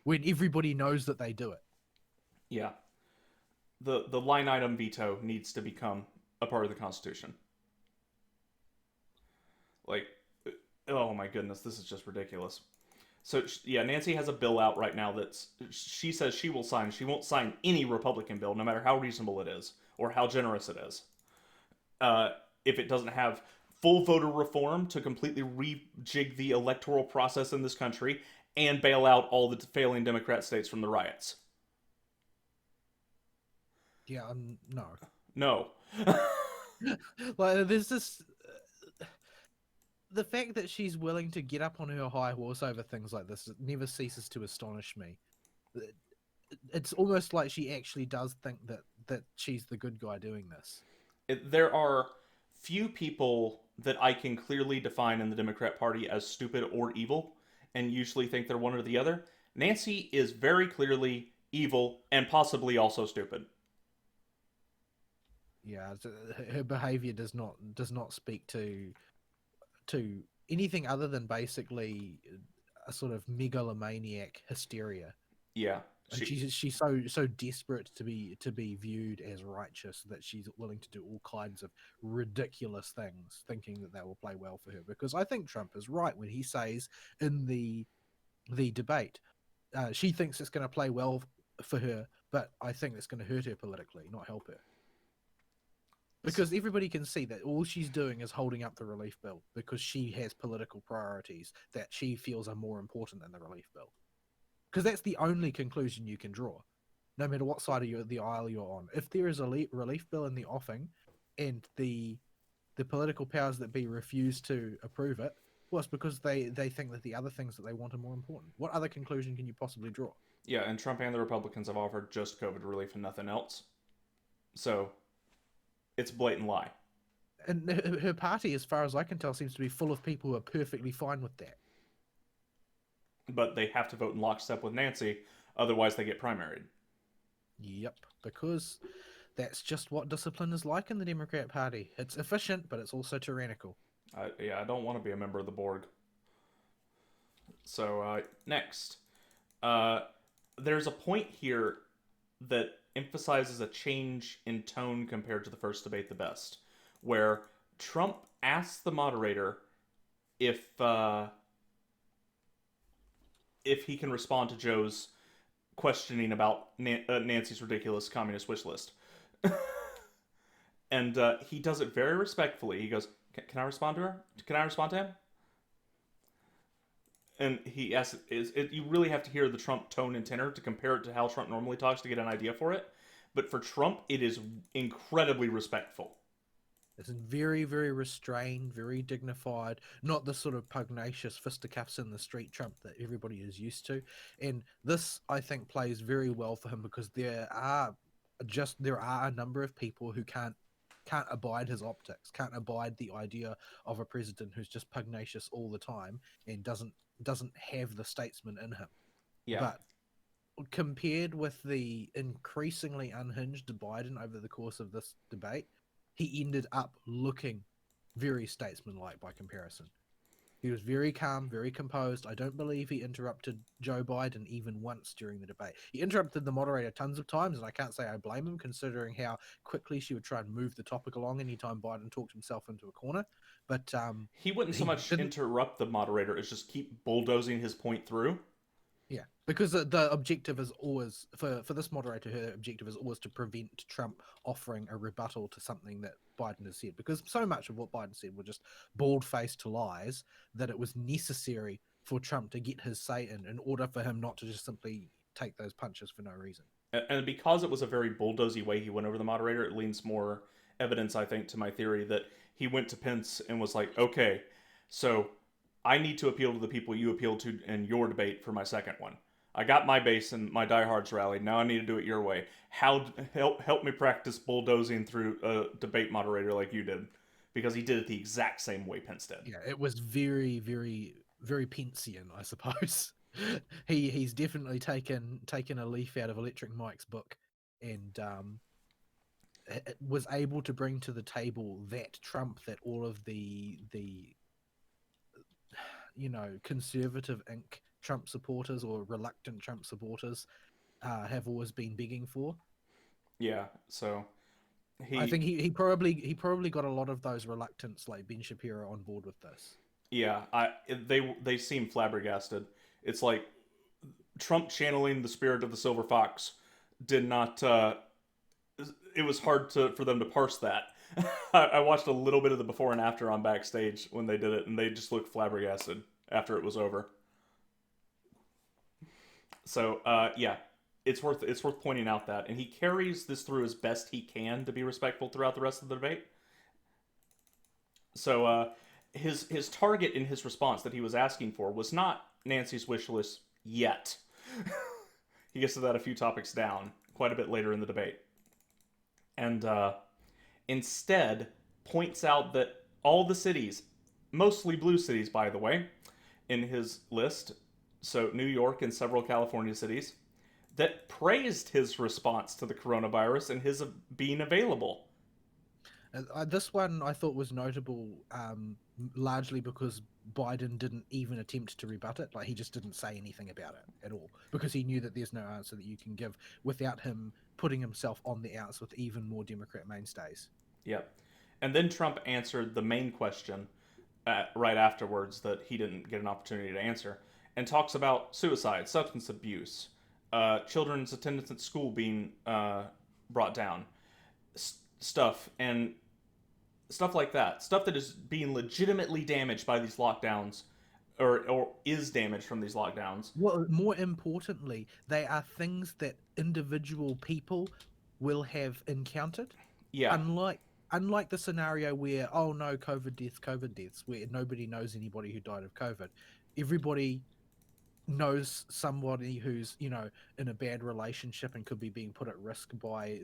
when everybody knows that they do it. Yeah. The line item veto needs to become a part of the Constitution. Like, oh my goodness, this is just ridiculous. So, yeah, Nancy has a bill out right now that's, she says she will sign. She won't sign any Republican bill, no matter how reasonable it is or how generous it is. If it doesn't have full voter reform to completely rejig the electoral process in this country and bail out all the failing Democrat states from the riots. Yeah, no. No. Like, there's this... the fact that she's willing to get up on her high horse over things like this never ceases to astonish me. It's almost like she actually does think that she's the good guy doing this. There are few people that I can clearly define in the Democrat Party as stupid or evil, and usually think they're one or the other. Nancy is very clearly evil and possibly also stupid. Yeah, her behavior does not speak to anything other than basically a sort of megalomaniac hysteria. Yeah, she's so desperate to be viewed as righteous that she's willing to do all kinds of ridiculous things, thinking that will play well for her. Because I think Trump is right when he says in the debate, she thinks it's going to play well for her, but I think it's going to hurt her politically, not help her. Because everybody can see that all she's doing is holding up the relief bill because she has political priorities that she feels are more important than the relief bill. Because that's the only conclusion you can draw, no matter what side of the aisle you're on. If there is a relief bill in the offing and the political powers that be refuse to approve it, well, it's because they think that the other things that they want are more important. What other conclusion can you possibly draw? Yeah, and Trump and the Republicans have offered just COVID relief and nothing else. So it's a blatant lie. And her party, as far as I can tell, seems to be full of people who are perfectly fine with that. But they have to vote in lockstep with Nancy, otherwise they get primaried. Yep, because that's just what discipline is like in the Democrat Party. It's efficient, but it's also tyrannical. I don't want to be a member of the Borg. So, next. There's a point here that emphasizes a change in tone compared to the first debate the best, where Trump asks the moderator if he can respond to Joe's questioning about Nancy's ridiculous communist wish list. And he does it very respectfully. He goes, can I respond to her? Can I respond to him? And he asks, you really have to hear the Trump tone and tenor to compare it to how Trump normally talks to get an idea for it. But for Trump, it is incredibly respectful. It's very, very restrained, very dignified, not the sort of pugnacious fisticuffs in the street Trump that everybody is used to. And this, I think, plays very well for him because there are a number of people who can't abide his optics, can't abide the idea of a president who's just pugnacious all the time and doesn't have the statesman in him. Yeah. But compared with the increasingly unhinged Biden over the course of this debate, he ended up looking very statesmanlike by comparison. He was very calm, very composed. I don't believe he interrupted Joe Biden even once during the debate. He interrupted the moderator tons of times, and I can't say I blame him, considering how quickly she would try and move the topic along anytime Biden talked himself into a corner. But He wouldn't so he much didn't. interrupt the moderator as just keep bulldozing his point through. Yeah, because the objective is always for this moderator. Her objective is always to prevent Trump offering a rebuttal to something that Biden has said. Because so much of what Biden said were just bald-faced lies that it was necessary for Trump to get his say in order for him not to just simply take those punches for no reason. And because it was a very bulldozy way he went over the moderator, it leans more evidence, I think, to my theory that he went to Pence and was like, okay, so I need to appeal to the people you appealed to in your debate for my second one. I got my base and my diehards rallied. Now I need to do it your way. How help me practice bulldozing through a debate moderator like you did, because he did it the exact same way Pence did. Yeah, it was very, very, very Pencean, I suppose. He's definitely taken a leaf out of Electric Mike's book, and was able to bring to the table that Trump that all of the conservative ink Trump supporters or reluctant Trump supporters have always been begging for. Yeah, so I he think he probably got a lot of those reluctants like Ben Shapiro on board with this. yeah, they seem flabbergasted. It's like Trump channeling the spirit of the silver fox did not. It was hard for them to parse that. I watched a little bit of the before and after on backstage when they did it, and they just looked flabbergasted after it was over. So yeah, it's worth pointing out that, and he carries this through as best he can to be respectful throughout the rest of the debate. So his target in his response that he was asking for was not Nancy's wish list yet. He gets to that a few topics down, quite a bit later in the debate, and instead points out that all the cities, mostly blue cities, by the way, in his list, so New York and several California cities, that praised his response to the coronavirus and his being available. This one I thought was notable, largely because Biden didn't even attempt to rebut it. Like he just didn't say anything about it at all because he knew that there's no answer that you can give without him putting himself on the outs with even more Democrat mainstays. Yep. And then Trump answered the main question right afterwards that he didn't get an opportunity to answer, and talks about suicide, substance abuse, children's attendance at school being brought down, stuff, and stuff like that. Stuff that is being legitimately damaged by these lockdowns, or is damaged from these lockdowns. Well, more importantly, they are things that individual people will have encountered, Yeah, unlike unlike the scenario where oh no, COVID deaths, where nobody knows anybody who died of COVID. Everybody knows somebody who's in a bad relationship and could be being put at risk by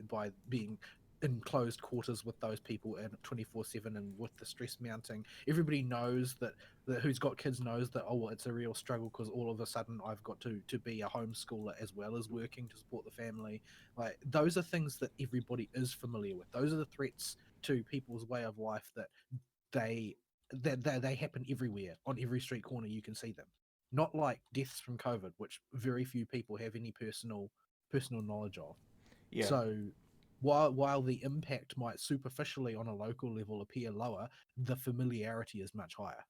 being in closed quarters with those people and 24/7 and with the stress mounting. Everybody knows that who's got kids knows that oh well, it's a real struggle because all of a sudden I've got to be a homeschooler as well as working to support the family. Like those are things that everybody is familiar with. Those are the threats to people's way of life they they happen everywhere. On every street corner you can see them, not like deaths from COVID, which very few people have any personal knowledge of. yeah, So while the impact might superficially on a local level appear lower, the familiarity is much higher.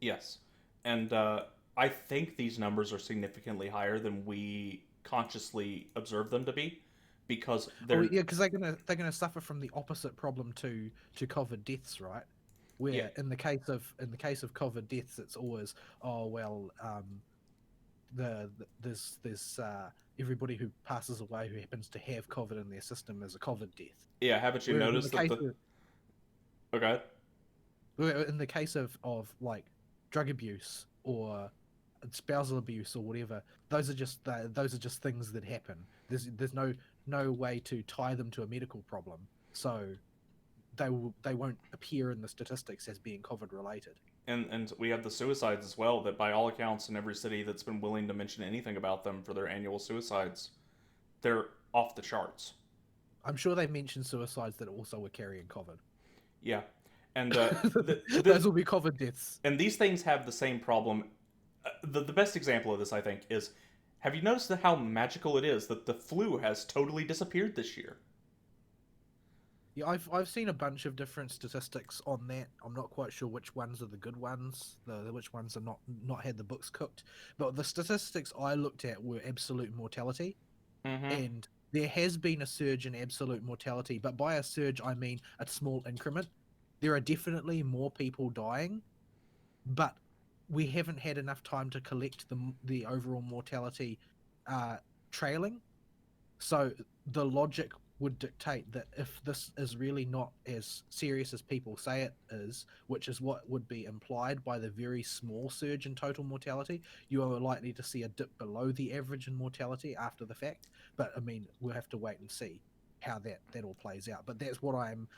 yes. And I think these numbers are significantly higher than we consciously observe them to be, because Oh they're yeah, because they're gonna suffer from the opposite problem to COVID deaths, right? yeah, Where in the case of COVID deaths, it's always oh well, there's everybody who passes away who happens to have COVID in their system is a COVID death. yeah. Haven't you Whereas in the noticed that case the of Okay. In the case of like drug abuse or spousal abuse or whatever, those are just things that happen. There's no way to tie them to a medical problem, so they won't appear in the statistics as being COVID related. And we have the suicides as well. That by all accounts, in every city that's been willing to mention anything about them for their annual suicides, they're off the charts. I'm sure they mentioned suicides that also were carrying COVID. Yeah, and Those will be COVID deaths. and these things have the same problem. The best example of this, I think, is have you noticed how magical it is that the flu has totally disappeared this year? Yeah, I've seen a bunch of different statistics on that. I'm not quite sure which ones are the good ones, the which ones are not had the books cooked. But the statistics I looked at were absolute mortality, Mm-hmm. and there has been a surge in absolute mortality. But by a surge, I mean a small increment. There are definitely more people dying, but we haven't had enough time to collect the overall mortality uh, trailing. So the logic would dictate that if this is really not as serious as people say it is, which is what would be implied by the very small surge in total mortality, you are likely to see a dip below the average in mortality after the fact. But I mean, we'll have to wait and see how that all plays out. But that's what I'm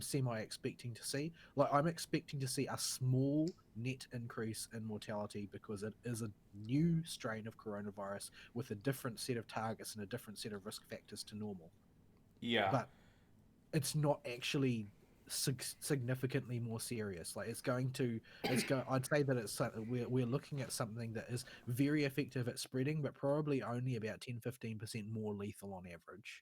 semi expecting to see. Like I'm expecting to see a small net increase in mortality because it is a new strain of coronavirus with a different set of targets and a different set of risk factors to normal. Yeah, But it's not actually significantly more serious. Like I'd say that we're looking at something that is very effective at spreading, but probably only about 10-15% more lethal on average.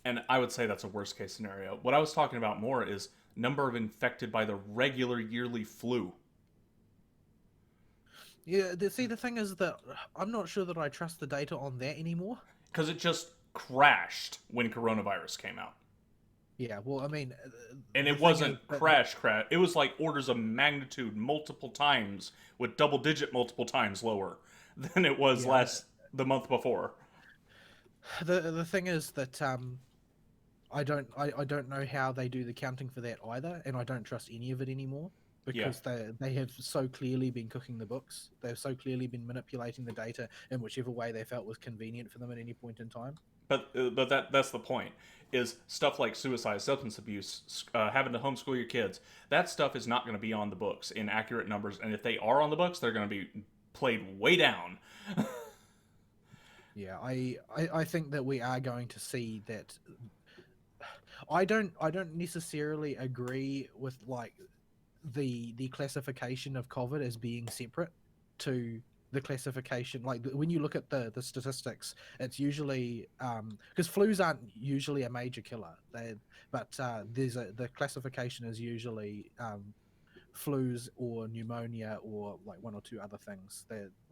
and I would say that's a worst case scenario. What I was talking about more is number of infected by the regular yearly flu. Yeah, the thing is that I'm not sure that I trust the data on that anymore. Because it just crashed when coronavirus came out. Yeah, well, I mean, And the it thing is wasn't that crash. It was like orders of magnitude multiple times, with double digit multiple times lower than it was yeah, the month before. the thing is that I don't know how they do the counting for that either, and I don't trust any of it anymore Yeah. because they have so clearly been cooking the books. They've so clearly been manipulating the data in whichever way they felt was convenient for them at any point in time. But that's the point. Is stuff like suicide, substance abuse, having to homeschool your kids. That stuff is not going to be on the books in accurate numbers, and if they are on the books, they're going to be played way down. Yeah, I think that we are going to see that. I don't necessarily agree with like the classification of COVID as being separate to the classification. Like when you look at the statistics, it's usually because flus aren't usually a major killer. But the classification is usually flus or pneumonia or like one or two other things.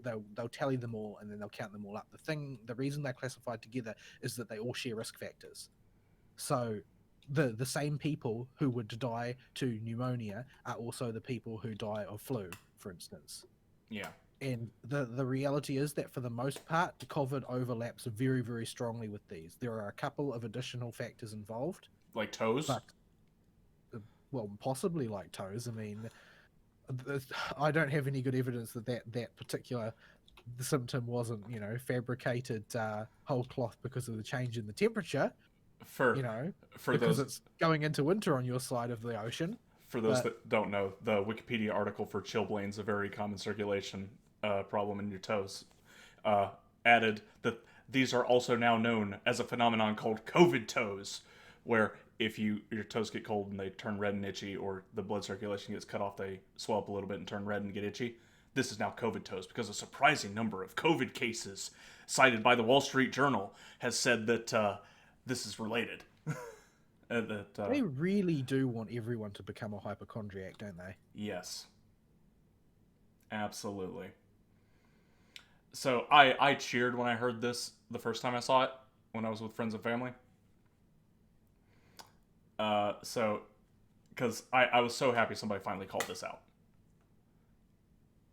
They'll tally them all and then they'll count them all up. The reason they're classified together is that they all share risk factors. So the same people who would die to pneumonia are also the people who die of flu, for instance. Yeah. And the reality is that for the most part, the COVID overlaps very, very strongly with these. There are a couple of additional factors involved, Like toes? but well, possibly like toes. I mean, I don't have any good evidence that that particular symptom wasn't, fabricated whole cloth because of the change in the temperature, For you know, for because those it's going into winter on your side of the ocean. for those But that don't know, the Wikipedia article for chilblains, a very common circulation problem in your toes, uh, added that these are also now known as a phenomenon called COVID toes, where if your toes get cold and they turn red and itchy, or the blood circulation gets cut off, they swell up a little bit and turn red and get itchy. This is now COVID toes because a surprising number of COVID cases cited by the Wall Street Journal has said that this is related. That they really do want everyone to become a hypochondriac, don't they? yes, absolutely. So I cheered when I heard this the first time I saw it when I was with friends and family. So because I was so happy somebody finally called this out.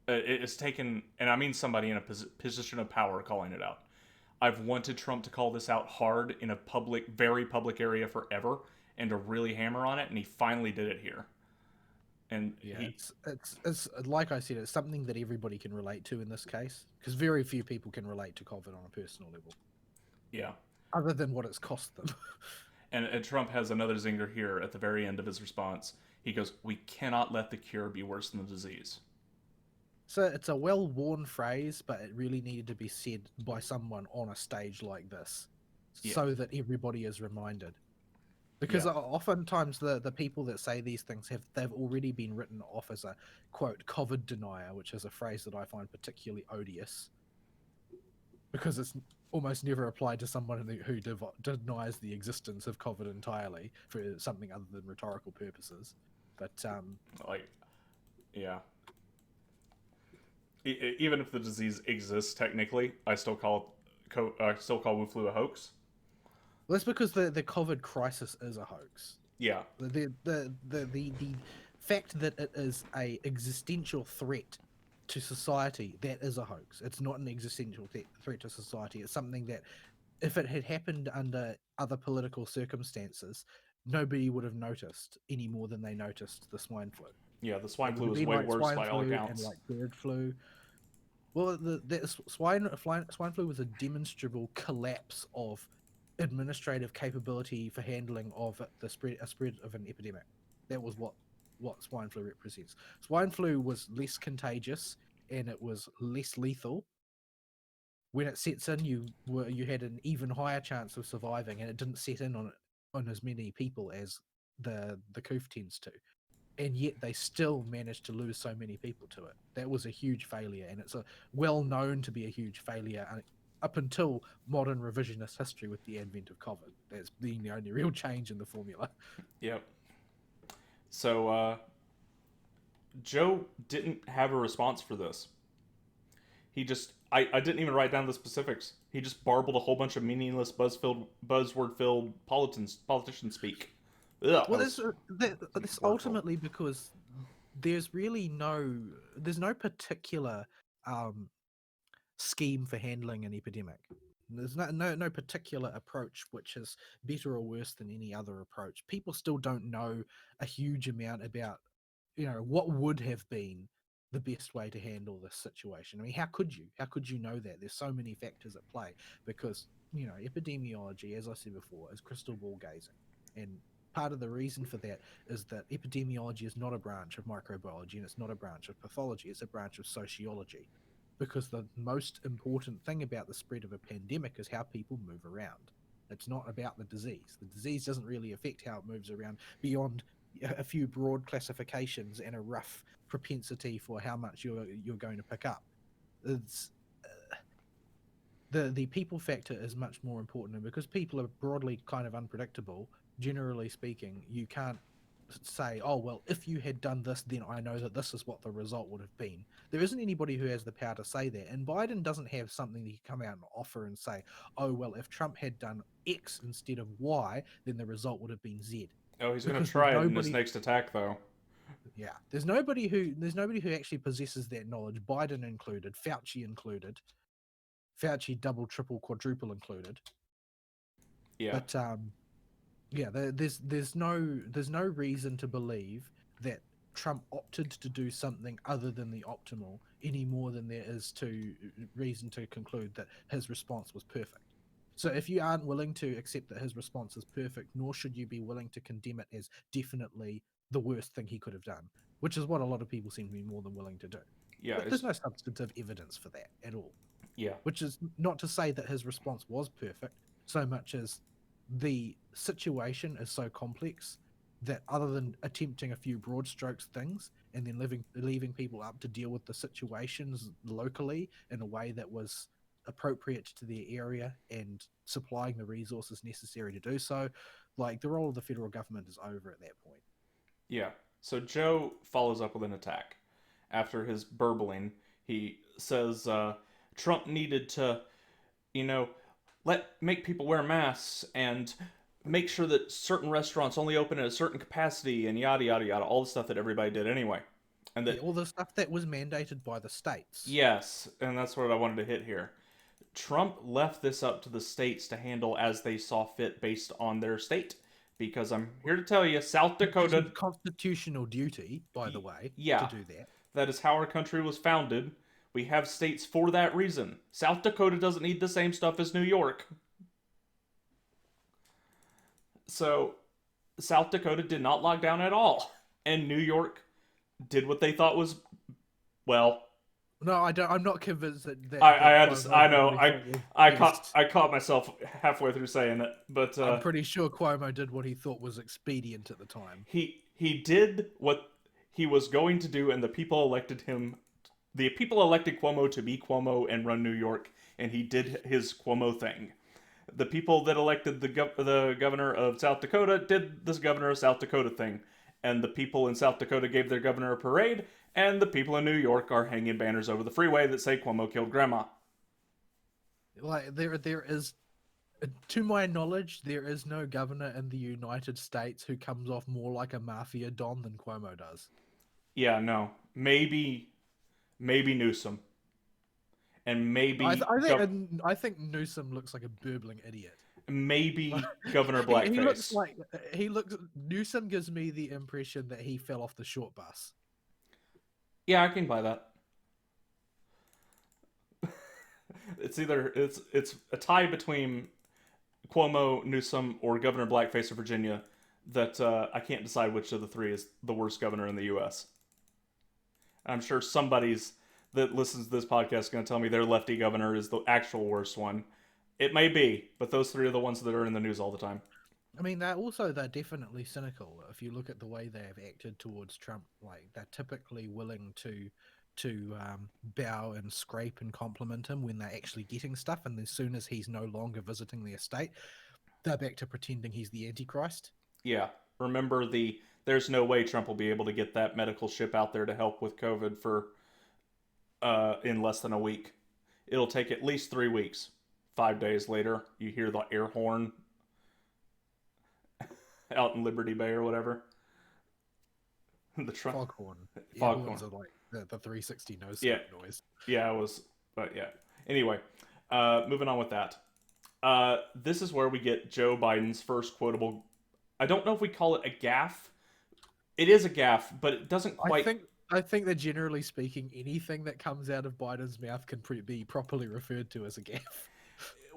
It's taken, and I mean somebody in a position of power calling it out. I've wanted Trump to call this out hard in a public, very public area forever, and to really hammer on it, and he finally did it here. And Yeah, he, it's like I said, it's something that everybody can relate to in this case, because very few people can relate to COVID on a personal level, yeah. other than what it's cost them. And Trump has another zinger here at the very end of his response. He goes, "We cannot let the cure be worse than the disease." So it's a well-worn phrase, but it really needed to be said by someone on a stage like this, Yeah, so that everybody is reminded. Because yeah, oftentimes the people that say these things they've already been written off as a quote COVID denier, which is a phrase that I find particularly odious because it's almost never applied to someone who denies the existence of COVID entirely for something other than rhetorical purposes. But like, yeah. Even if the disease exists technically, I still call Wu flu a hoax. that's because the COVID crisis is a hoax. Yeah, The fact that it is a existential threat to society, that is a hoax. It's not an existential threat to society. It's something that if it had happened under other political circumstances, nobody would have noticed any more than they noticed the swine flu. yeah. The It swine would flu have is been way like worse swine by all flu and accounts. like bird flu. Well, the swine flu was a demonstrable collapse of administrative capability for handling of the spread of an epidemic. That was what swine flu represents. Swine flu was less contagious and it was less lethal. When it sets in, you had an even higher chance of surviving, and it didn't set in on as many people as the coof tends to, and yet they still managed to lose so many people to it. That was a huge failure, and it's a well known to be a huge failure up until modern revisionist history with the advent of COVID. That's been the only real change in the formula. Yep. So Joe didn't have a response for this. He just I didn't even write down the specifics. He just barbled a whole bunch of meaningless buzzword filled politician speak. Ugh, Well, this wordful. ultimately because there's really there's no particular um, scheme for handling an epidemic. There's no particular approach which is better or worse than any other approach. People still don't know a huge amount about what would have been the best way to handle this situation. I mean, how could you? How could you know that? There's so many factors at play because epidemiology, as I said before, is crystal ball gazing, and part of the reason for that is that epidemiology is not a branch of microbiology and it's not a branch of pathology. It's a branch of sociology because the most important thing about the spread of a pandemic is how people move around. It's not about the disease. The disease doesn't really affect how it moves around beyond a few broad classifications and a rough propensity for how much you're going to pick up. It's the people factor is much more important, and because people are broadly kind of unpredictable, generally speaking, you can't say, oh well, if you had done this, then I know that this is what the result would have been. There isn't anybody who has the power to say that, and Biden doesn't have something that he can come out and offer and say, oh well, if Trump had done X instead of Y, then the result would have been Z, Oh, he's gonna because there's try it in his nobody. next attack, though. Yeah, there's nobody who actually possesses that knowledge, Biden included, Fauci included, Fauci double, triple, quadruple included. Yeah, But yeah, there's no reason to believe that Trump opted to do something other than the optimal any more than there is to reason to conclude that his response was perfect. So if you aren't willing to accept that his response is perfect, nor should you be willing to condemn it as definitely the worst thing he could have done, which is what a lot of people seem to be more than willing to do. yeah, But there's no substantive evidence for that at all, yeah, which is not to say that his response was perfect, so much as the situation is so complex that other than attempting a few broad strokes things and then leaving people up to deal with the situations locally in a way that was appropriate to their area and supplying the resources necessary to do so, like the role of the federal government is over at that point. yeah. So Joe follows up with an attack. After his burbling, he says Trump needed to, you know, make people wear masks and make sure that certain restaurants only open at a certain capacity and yada yada yada, all the stuff that everybody did anyway. And Yeah, that all the stuff that was mandated by the states. yes, and that's what I wanted to hit here. Trump left this up to the states to handle as they saw fit based on their state. Because I'm here to tell you, South Which is a Dakota. constitutional duty, by the way, to Yeah, do that. that is how our country was founded. We have states for that reason. South Dakota doesn't need the same stuff as New York. So, South Dakota did not lock down at all. And New York did what they thought was, well, No, I don't. I'm not convinced that I understand. Cuomo I did know. what he thought was I caught best. I caught myself halfway through saying it, but I'm pretty sure Cuomo did what he thought was expedient at the time. he did what he was going to do, and the people elected him. The people elected Cuomo to be Cuomo and run New York, and he did his Cuomo thing. The people that elected the governor of South Dakota did this governor of South Dakota thing, and the people in South Dakota gave their governor a parade, and the people in New York are hanging banners over the freeway that say Cuomo killed grandma. Like there is, to my knowledge, there is no governor in the United States who comes off more like a mafia don than Cuomo does. Yeah, no, maybe Newsom, and I think Newsom looks like a burbling idiot. maybe Governor He looks Blackface. like Newsom gives me the impression that he fell off the short bus. Yeah, I can buy that. It's a tie between Cuomo, Newsom, or Governor Blackface of Virginia. That I can't decide which of the three is the worst governor in the U.S. I'm sure somebody's that listens to this podcast is going to tell me their lefty governor is the actual worst one. It may be, but those three are the ones that are in the news all the time. I mean, they're definitely cynical. If you look at the way they have acted towards Trump, like they're typically willing to bow and scrape and compliment him when they're actually getting stuff, and as soon as he's no longer visiting the estate, they're back to pretending he's the Antichrist. Yeah, remember there's no way Trump will be able to get that medical ship out there to help with COVID for in less than a week. It'll take at least 3 weeks. 5 days later, you hear the air horn out in Liberty Bay or whatever. The Trump Foghorn. foghorn. Horns are like the 360 nose Yeah, noise. yeah, it was. But yeah. Anyway, moving on with that. This is where we get Joe Biden's first quotable. I don't know if we call it a gaffe. It is a gaffe, but it doesn't quite. I think that generally speaking, anything that comes out of Biden's mouth can be properly referred to as a gaffe.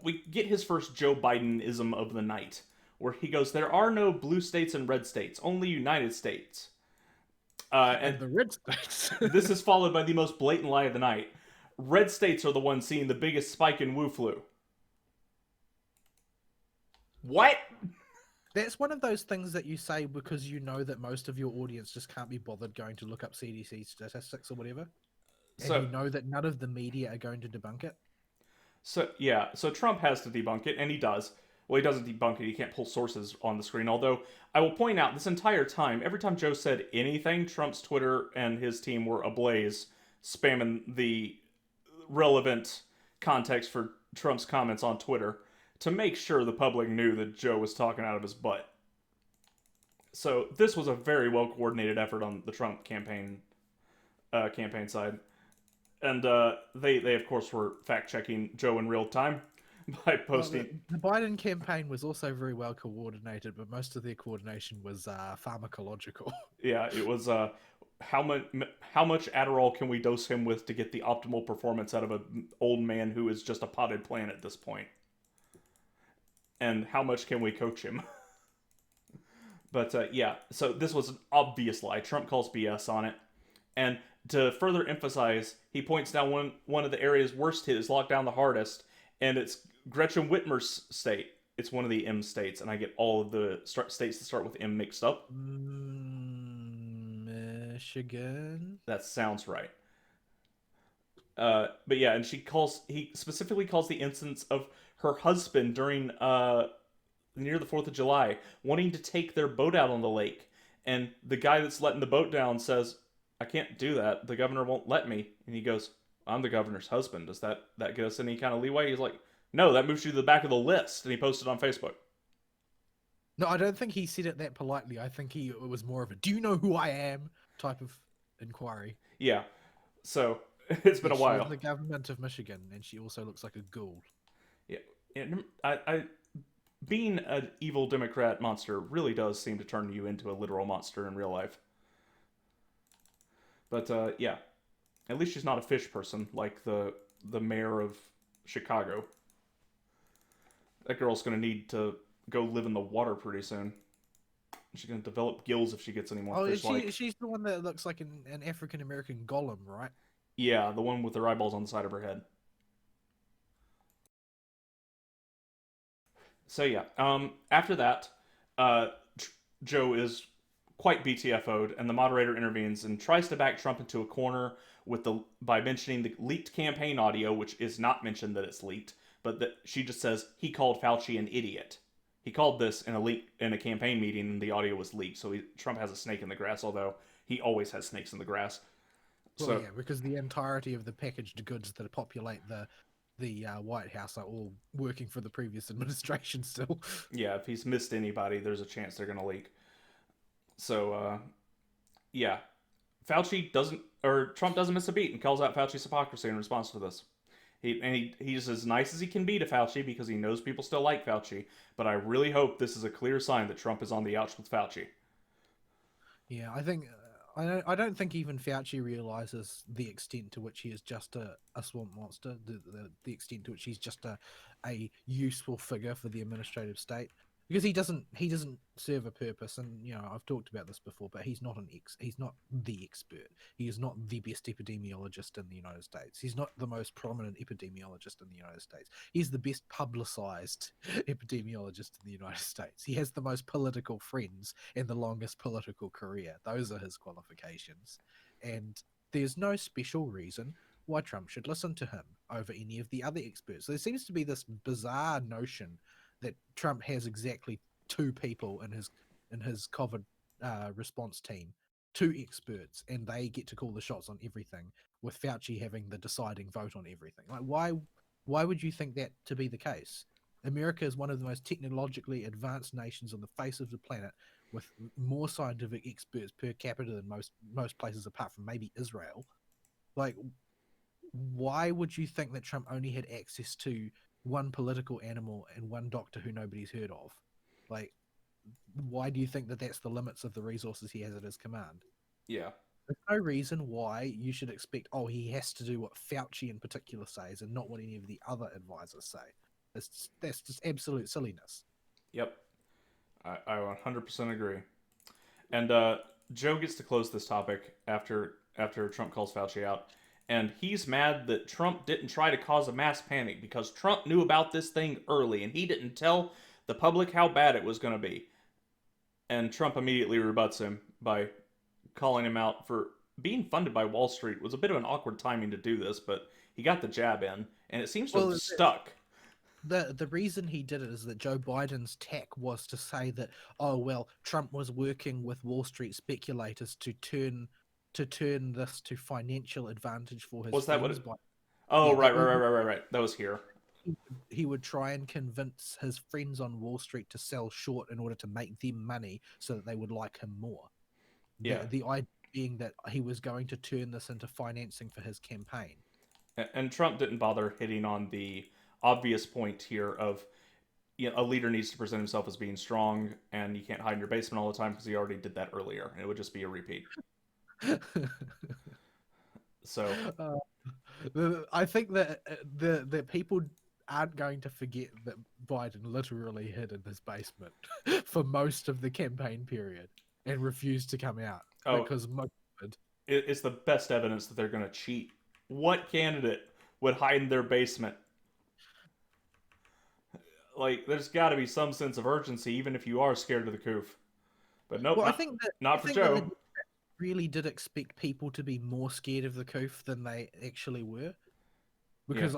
We get his first Joe Bidenism of the night, where he goes, "There are no blue states and red states, only United States." And the red states. This is followed by the most blatant lie of the night. Red states are the ones seeing the biggest spike in Wu flu. What? That's one of those things that you say because you know that most of your audience just can't be bothered going to look up CDC statistics or whatever. And So you know that none of the media are going to debunk it. So Trump has to debunk it, and he does. Well, he doesn't debunk it. He can't pull sources on the screen. Although I will point out, this entire time, every time Joe said anything, Trump's Twitter and his team were ablaze, spamming the relevant context for Trump's comments on Twitter to make sure the public knew that Joe was talking out of his butt. So this was a very well coordinated effort on the Trump campaign side, and they of course were fact checking Joe in real time by posting. The Biden campaign was also very well coordinated, but most of their coordination was pharmacological. Yeah, it was how much Adderall can we dose him with to get the optimal performance out of an old man who is just a potted plant at this point, and how much can we coach him? But yeah, so this was an obvious lie. Trump calls BS on it, and to further emphasize, he points down one of the areas worst hit is locked down the hardest, and it's Gretchen Whitmer's state. It's one of the M states, and I get all of the states that start with M mixed up. Michigan. That sounds right. But yeah, and he specifically calls the instance of her husband during near the 4th of July wanting to take their boat out on the lake, and the guy that's letting the boat down says, "I can't do that. The governor won't let me." And he goes, "I'm the governor's husband. Does that get us any kind of leeway?" He's like, "No, that moves you to the back of the list." And he posted on Facebook. No, I don't think he said it that politely. I think it was more of a "Do you know who I am?" type of inquiry. Yeah. So it's been a while. She's the government of Michigan, and she also looks like a ghoul. Yeah. And being an evil Democrat monster really does seem to turn you into a literal monster in real life. But yeah, at least she's not a fish person like the mayor of Chicago. That girl's gonna need to go live in the water pretty soon. She's gonna develop gills if she gets any more Oh, is she? fish-like. She's the one that looks like an African American golem, right? Yeah, the one with her eyeballs on the side of her head. So yeah, after that, uh, Joe is quite BTFO'd, and the moderator intervenes and tries to back Trump into a corner with the by mentioning the leaked campaign audio, which is not mentioned that it's leaked, but that she just says he called Fauci an idiot. He called this in a leak in a campaign meeting, and the audio was leaked. So Trump has a snake in the grass, although he always has snakes in the grass. Well, So yeah, because the entirety of the packaged goods that populate the White House are all working for the previous administration still. yeah, if he's missed anybody, there's a chance they're gonna leak. So yeah, Fauci doesn't, or Trump doesn't miss a beat and calls out Fauci's hypocrisy in response to this. He's as nice as he can be to Fauci because he knows people still like Fauci, but I really hope this is a clear sign that Trump is on the outs with Fauci. Yeah, I think I don't think even Fauci realizes the extent to which he is just a swamp monster, the extent to which he's just a useful figure for the administrative state. Because he doesn't serve a purpose, and I've talked about this before, but he's not the expert. He is not the best epidemiologist in the United States. He's not the most prominent epidemiologist in the United States. He's the best publicized epidemiologist in the United States. He has the most political friends and the longest political career. Those are his qualifications. And there's no special reason why Trump should listen to him over any of the other experts. So there seems to be this bizarre notion that Trump has exactly two people in his COVID response team, two experts, and they get to call the shots on everything, with Fauci having the deciding vote on everything. Like, why would you think that to be the case? America is one of the most technologically advanced nations on the face of the planet, with more scientific experts per capita than most places, apart from maybe Israel. Like, why would you think that Trump only had access to one political animal and one doctor who nobody's heard of? Like, why do you think that that's the limits of the resources he has at his command? Yeah, There's no reason why you should expect, oh, he has to do what Fauci in particular says and not what any of the other advisors say. That's just absolute silliness. yep, I 100% agree. And Joe gets to close this topic after Trump calls Fauci out, and he's mad that Trump didn't try to cause a mass panic because Trump knew about this thing early and he didn't tell the public how bad it was going to be. And Trump immediately rebuts him by calling him out for being funded by Wall Street. It was a bit of an awkward timing to do this, but he got the jab in, and it seems to have Well, stuck. the reason he did it is that Joe Biden's tack was to say that, oh well, Trump was working with Wall Street speculators to turn this to financial advantage for his Was that what friends it? by Oh, yeah right, right, right, right, right, right. That was here. he would try and convince his friends on Wall Street to sell short in order to make them money so that they would like him more. Yeah, The idea being that he was going to turn this into financing for his campaign. and Trump didn't bother hitting on the obvious point here of a leader needs to present himself as being strong, and you can't hide in your basement all the time because he already did that earlier, and it would just be a repeat. So uh, I think that the people aren't going to forget that Biden literally hid in his basement for most of the campaign period and refused to come out oh, because most did. it's the best evidence that they're going to cheat. What candidate would hide in their basement? Like, there's got to be some sense of urgency, even if you are scared of the coof. But nope, Well, I not think that I not for think that the Joe. really did expect people to be more scared of the coof than they actually were, Yeah, because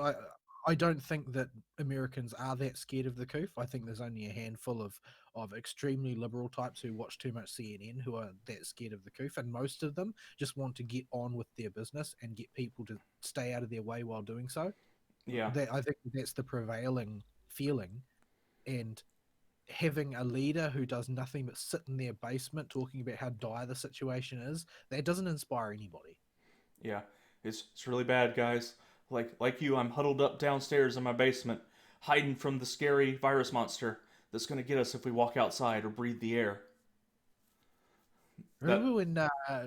I don't think that Americans are that scared of the coof. I think there's only a handful of extremely liberal types who watch too much CNN who are that scared of the coof, and most of them just want to get on with their business and get people to stay out of their way while doing so. yeah, That I think that's the prevailing feeling, and having a leader who does nothing but sit in their basement talking about how dire the situation is, that doesn't inspire anybody. yeah. It's really bad, guys. Like you, I'm huddled up downstairs in my basement, hiding from the scary virus monster. that's going to get us if we walk outside or breathe the air. That Remember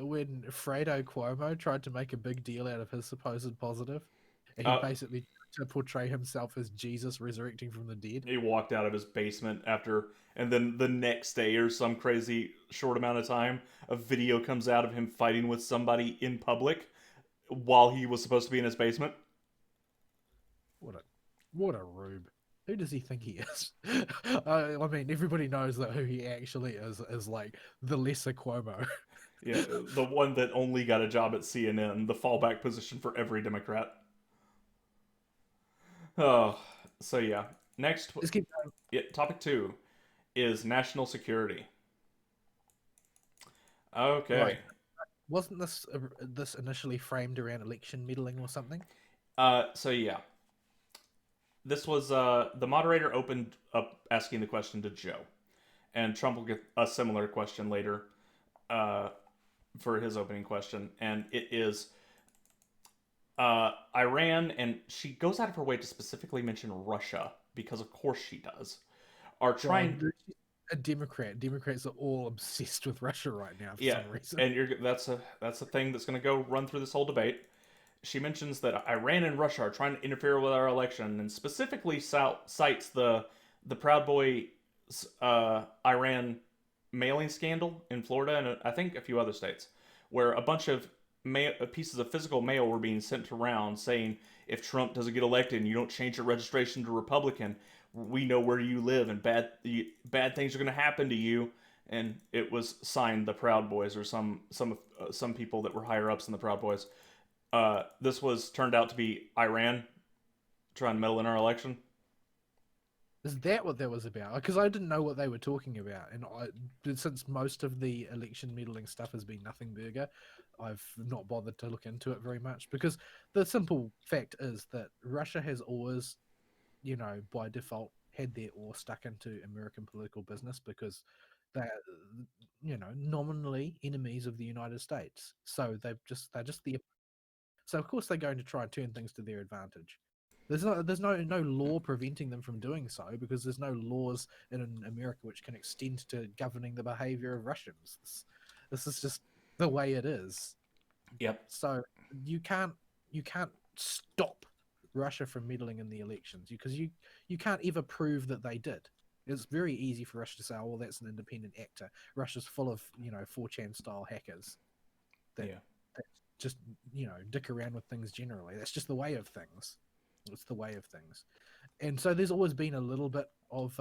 when Fredo Cuomo tried to make a big deal out of his supposed positive, and he uh, basically tried to portray himself as Jesus resurrecting from the dead? he walked out of his basement after, and then the next day or some crazy short amount of time, a video comes out of him fighting with somebody in public while he was supposed to be in his basement. What a rube. Who does he think he is? I mean, everybody knows that who he actually is like the lesser Cuomo. Yeah, the one that only got a job at CNN, the fallback position for every Democrat. Oh, so yeah. Next, Let's keep yeah, topic 2 is national security. right. Okay. Wasn't this initially framed around election meddling or something? So yeah, this was the moderator opened up asking the question to Joe, and Trump will get a similar question later uh, for his opening question, and it is Iran, and she goes out of her way to specifically mention Russia because, of course, she does. Are Well, trying, a Democrat. Democrats are all obsessed with Russia right now for yeah, some reason. and that's a thing that's going to go run through this whole debate. She mentions that Iran and Russia are trying to interfere with our election, and specifically cites the Proud Boy Iran mailing scandal in Florida and I think a few other states, where a bunch of pieces of physical mail were being sent around saying if Trump doesn't get elected and you don't change your registration to Republican, we know where you live and bad things are going to happen to you. And it was signed the Proud Boys or some people that were higher ups in the Proud Boys. This was turned out to be Iran trying to meddle in our election. Is that what that was about? Because I didn't know what they were talking about, and since most of the election meddling stuff has been nothing burger, I've not bothered to look into it very much. Because the simple fact is that Russia has always, by default, had their oar stuck into American political business because they're, nominally enemies of the United States. So they're just the so of course they're going to try and turn things to their advantage. There's no law preventing them from doing so because there's no laws in America which can extend to governing the behavior of Russians. This is just the way it is. Yep. So you can't you can't stop Russia from meddling in the elections because you can't ever prove that they did. It's very easy for Russia to say, "Oh, well, that's an independent actor." Russia's full of 4chan style hackers that Yeah. that just dick around with things generally. That's just the way of things. It's the way of things, and so there's always been a little bit of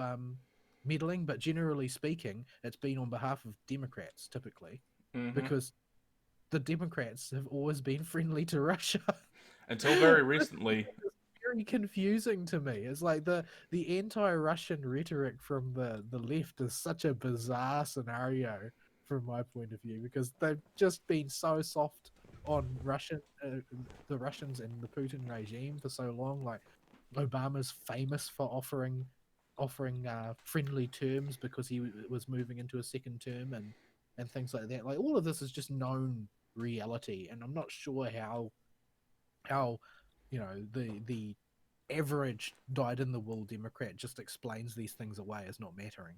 meddling, but generally speaking, it's been on behalf of Democrats typically, Mm-hmm. because the Democrats have always been friendly to Russia. Until very recently. Very confusing to me. It's like the anti-Russian rhetoric from the left is such a bizarre scenario from my point of view because they've just been so soft on the Russians and the Putin regime for so long. Like Obama's famous for offering friendly terms because he was moving into a second term and things like that. Like all of this is just known reality, and I'm not sure how the average dyed in the wool Democrat just explains these things away as not mattering.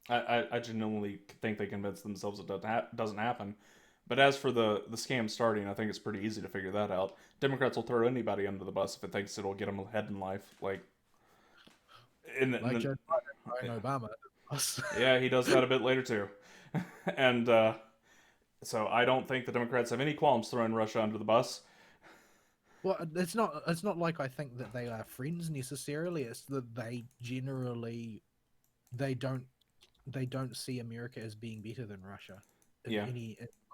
I genuinely think they convince themselves it doesn't happen. But as for the scam starting, I think it's pretty easy to figure that out. Democrats will throw anybody under the bus if it thinks it'll get them ahead in life. Like, Like in Joe Biden throwing Obama. yeah, he does that a bit later too. And so I don't think the Democrats have any qualms throwing Russia under the bus. Well, it's not like I think that they are friends necessarily. It's that they generally they don't they don't see America as being better than Russia in Yeah,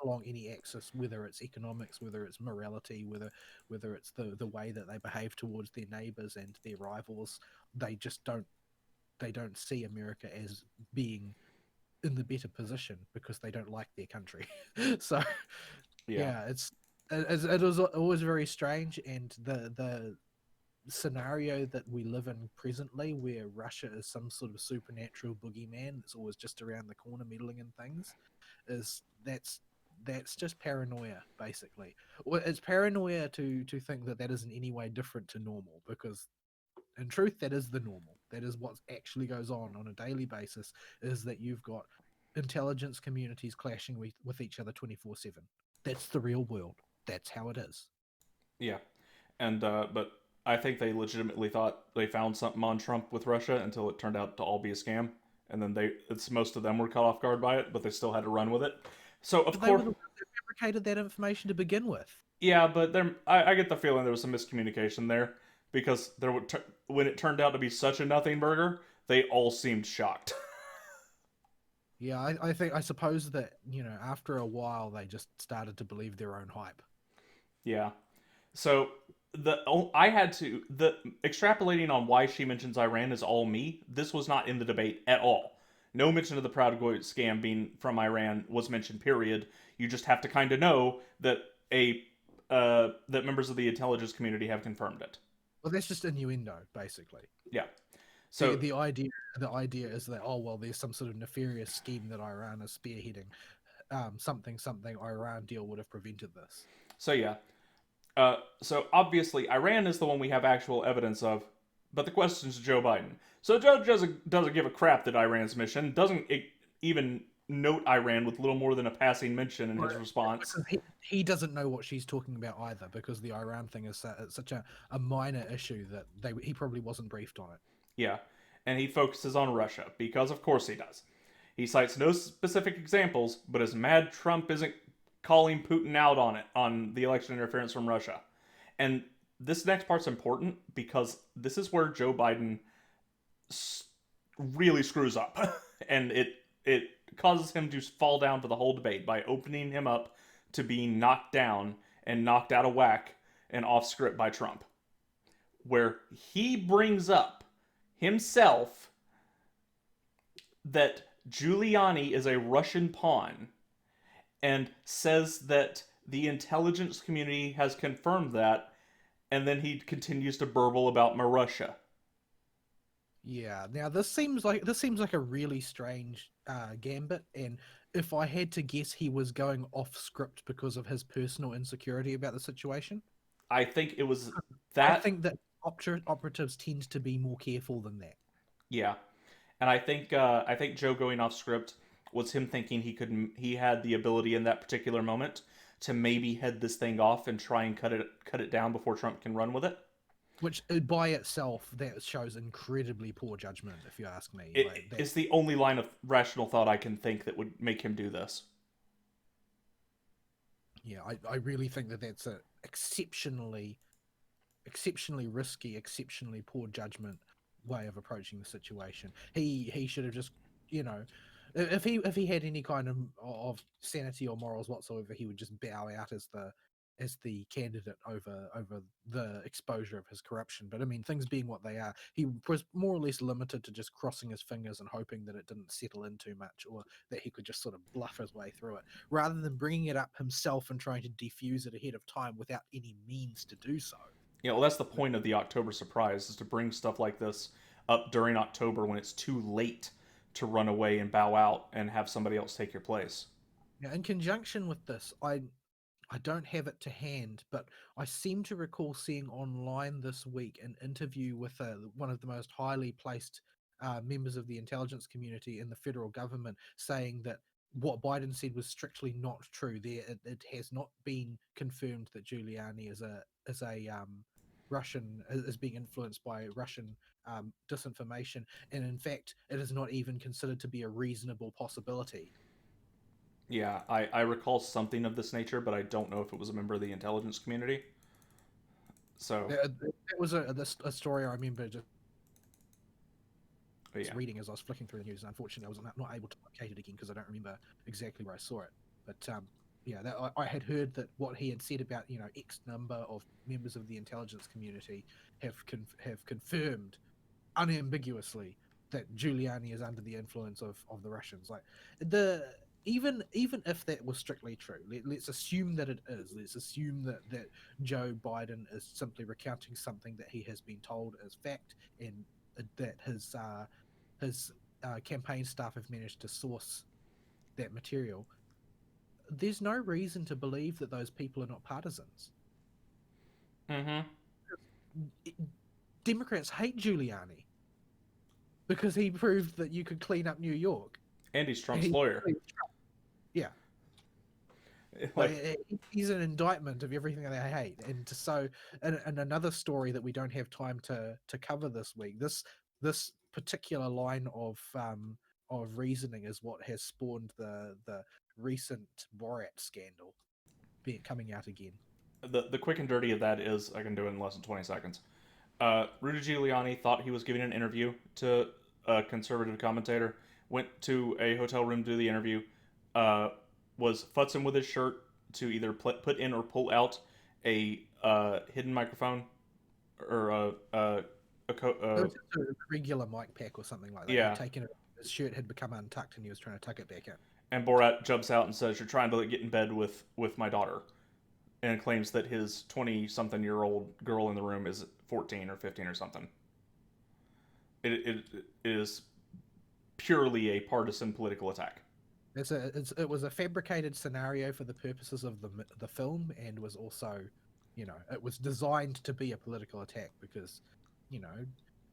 along any axis, whether it's economics, whether it's morality, whether it's the way that they behave towards their neighbors and their rivals. They just don't see America as being in the better position because they don't like their country. So yeah, yeah, it was always very strange, and the scenario that we live in presently, where Russia is some sort of supernatural boogeyman that's always just around the corner meddling in things, is that's just paranoia, basically. Well, it's paranoia to think that that is in any way different to normal, because In truth, that is the normal. That is what actually goes on a daily basis. Is that you've got intelligence communities clashing with each other 24/7. That's the real world. That's how it is. Yeah, and but I think they legitimately thought they found something on Trump with Russia until it turned out to all be a scam, and then it's most of them were caught off guard by it, but they still had to run with it. So of But they were course, the ones that fabricated that information to begin with. yeah, but I get the feeling there was some miscommunication there because when it turned out to be such a nothing burger, they all seemed shocked. Yeah, I suppose that, after a while they just started to believe their own hype. Yeah. So I had to the extrapolating on why she mentions Iran is all me. This was not in the debate at all. No mention of the Proud Goy scam being from Iran was mentioned. Period. You just have to kind of know that that members of the intelligence community have confirmed it. Well, that's just innuendo, basically. Yeah. The So the idea the idea is that, oh well, there's some sort of nefarious scheme that Iran is spearheading. Something Iran deal would have prevented this. yeah. So obviously Iran is the one we have actual evidence of, but the question is Joe Biden. So Joe doesn't give a crap that Iran's mission doesn't even note Iran with little more than a passing mention in Well, his response. because he doesn't know what she's talking about either, because the Iran thing is such a minor issue that he probably wasn't briefed on it. Yeah, and he focuses on Russia because of course he does. He cites no specific examples, but is mad Trump isn't calling Putin out on the election interference from Russia. And this next part's important because this is where Joe Biden really screws up, and it causes him to fall down for the whole debate by opening him up to being knocked down and knocked out of whack and off script by Trump, where he brings up himself that Giuliani is a Russian pawn and says that the intelligence community has confirmed that, and then he continues to burble about Marussia. Yeah. Now this seems like a really strange gambit, and if I had to guess, he was going off script because of his personal insecurity about the situation. I think it was I that, think that operatives tend to be more careful than that. yeah, and I think Joe going off script was him thinking he had the ability in that particular moment to maybe head this thing off and try and cut it down before Trump can run with it. Which by itself, that shows incredibly poor judgment, if you ask me. Like that. It's the only line of rational thought I can think that would make him do this. Yeah, I really think that that's a exceptionally risky, exceptionally poor judgment way of approaching the situation. He should have just, you know, if he had any kind of sanity or morals whatsoever, he would just bow out as the candidate over the exposure of his corruption. But I mean, things being what they are, he was more or less limited to just crossing his fingers and hoping that it didn't settle in too much, or that he could just sort of bluff his way through it, rather than bringing it up himself and trying to defuse it ahead of time without any means to do so. Yeah, well, that's the point of the October surprise is to bring stuff like this up during October when it's too late to run away and bow out and have somebody else take your place. Now, in conjunction with this, I don't have it to hand, but I seem to recall seeing online this week an interview with one of the most highly placed members of the intelligence community in the federal government, saying that what Biden said was strictly not true. It has not been confirmed that Giuliani is a Russian is being influenced by Russian disinformation, and in fact, it is not even considered to be a reasonable possibility. Yeah, I recall something of this nature, but I don't know if it was a member of the intelligence community. So, That was a story I remember just but yeah. reading as I was flicking through the news. And unfortunately, I was not able to locate it again because I don't remember exactly where I saw it. But yeah, I had heard that what he had said about, X number of members of the intelligence community have confirmed unambiguously that Giuliani is under the influence of the Russians. Like the even if that was strictly true, let's assume that it is. Let's assume that Joe Biden is simply recounting something that he has been told as fact, and that his campaign staff have managed to source that material. There's no reason to believe that those people are not partisans. Mm-hmm. Democrats hate Giuliani because he proved that you could clean up New York. And he's And Trump's lawyer. Yeah. Like he's an indictment of everything that they hate. And so, and another story that we don't have time to cover this week, this particular line of reasoning is what has spawned the recent Borat scandal coming out again. The quick and dirty of that is, I can do it in less than 20 seconds. Rudy Giuliani thought he was giving an interview to a conservative commentator, went to a hotel room to do the interview, was futzing with his shirt to either put in or pull out a hidden microphone or It was just a regular mic pack or something like that. Yeah. He'd taken it, his shirt had become untucked and he was trying to tuck it back in. And Borat jumps out and says, "You're trying to get in bed with my daughter," and claims that his 20-something-year-old girl in the room is 14 or 15 or something. It is purely a partisan political attack. It was a fabricated scenario for the purposes of the film, and was also, it was designed to be a political attack because,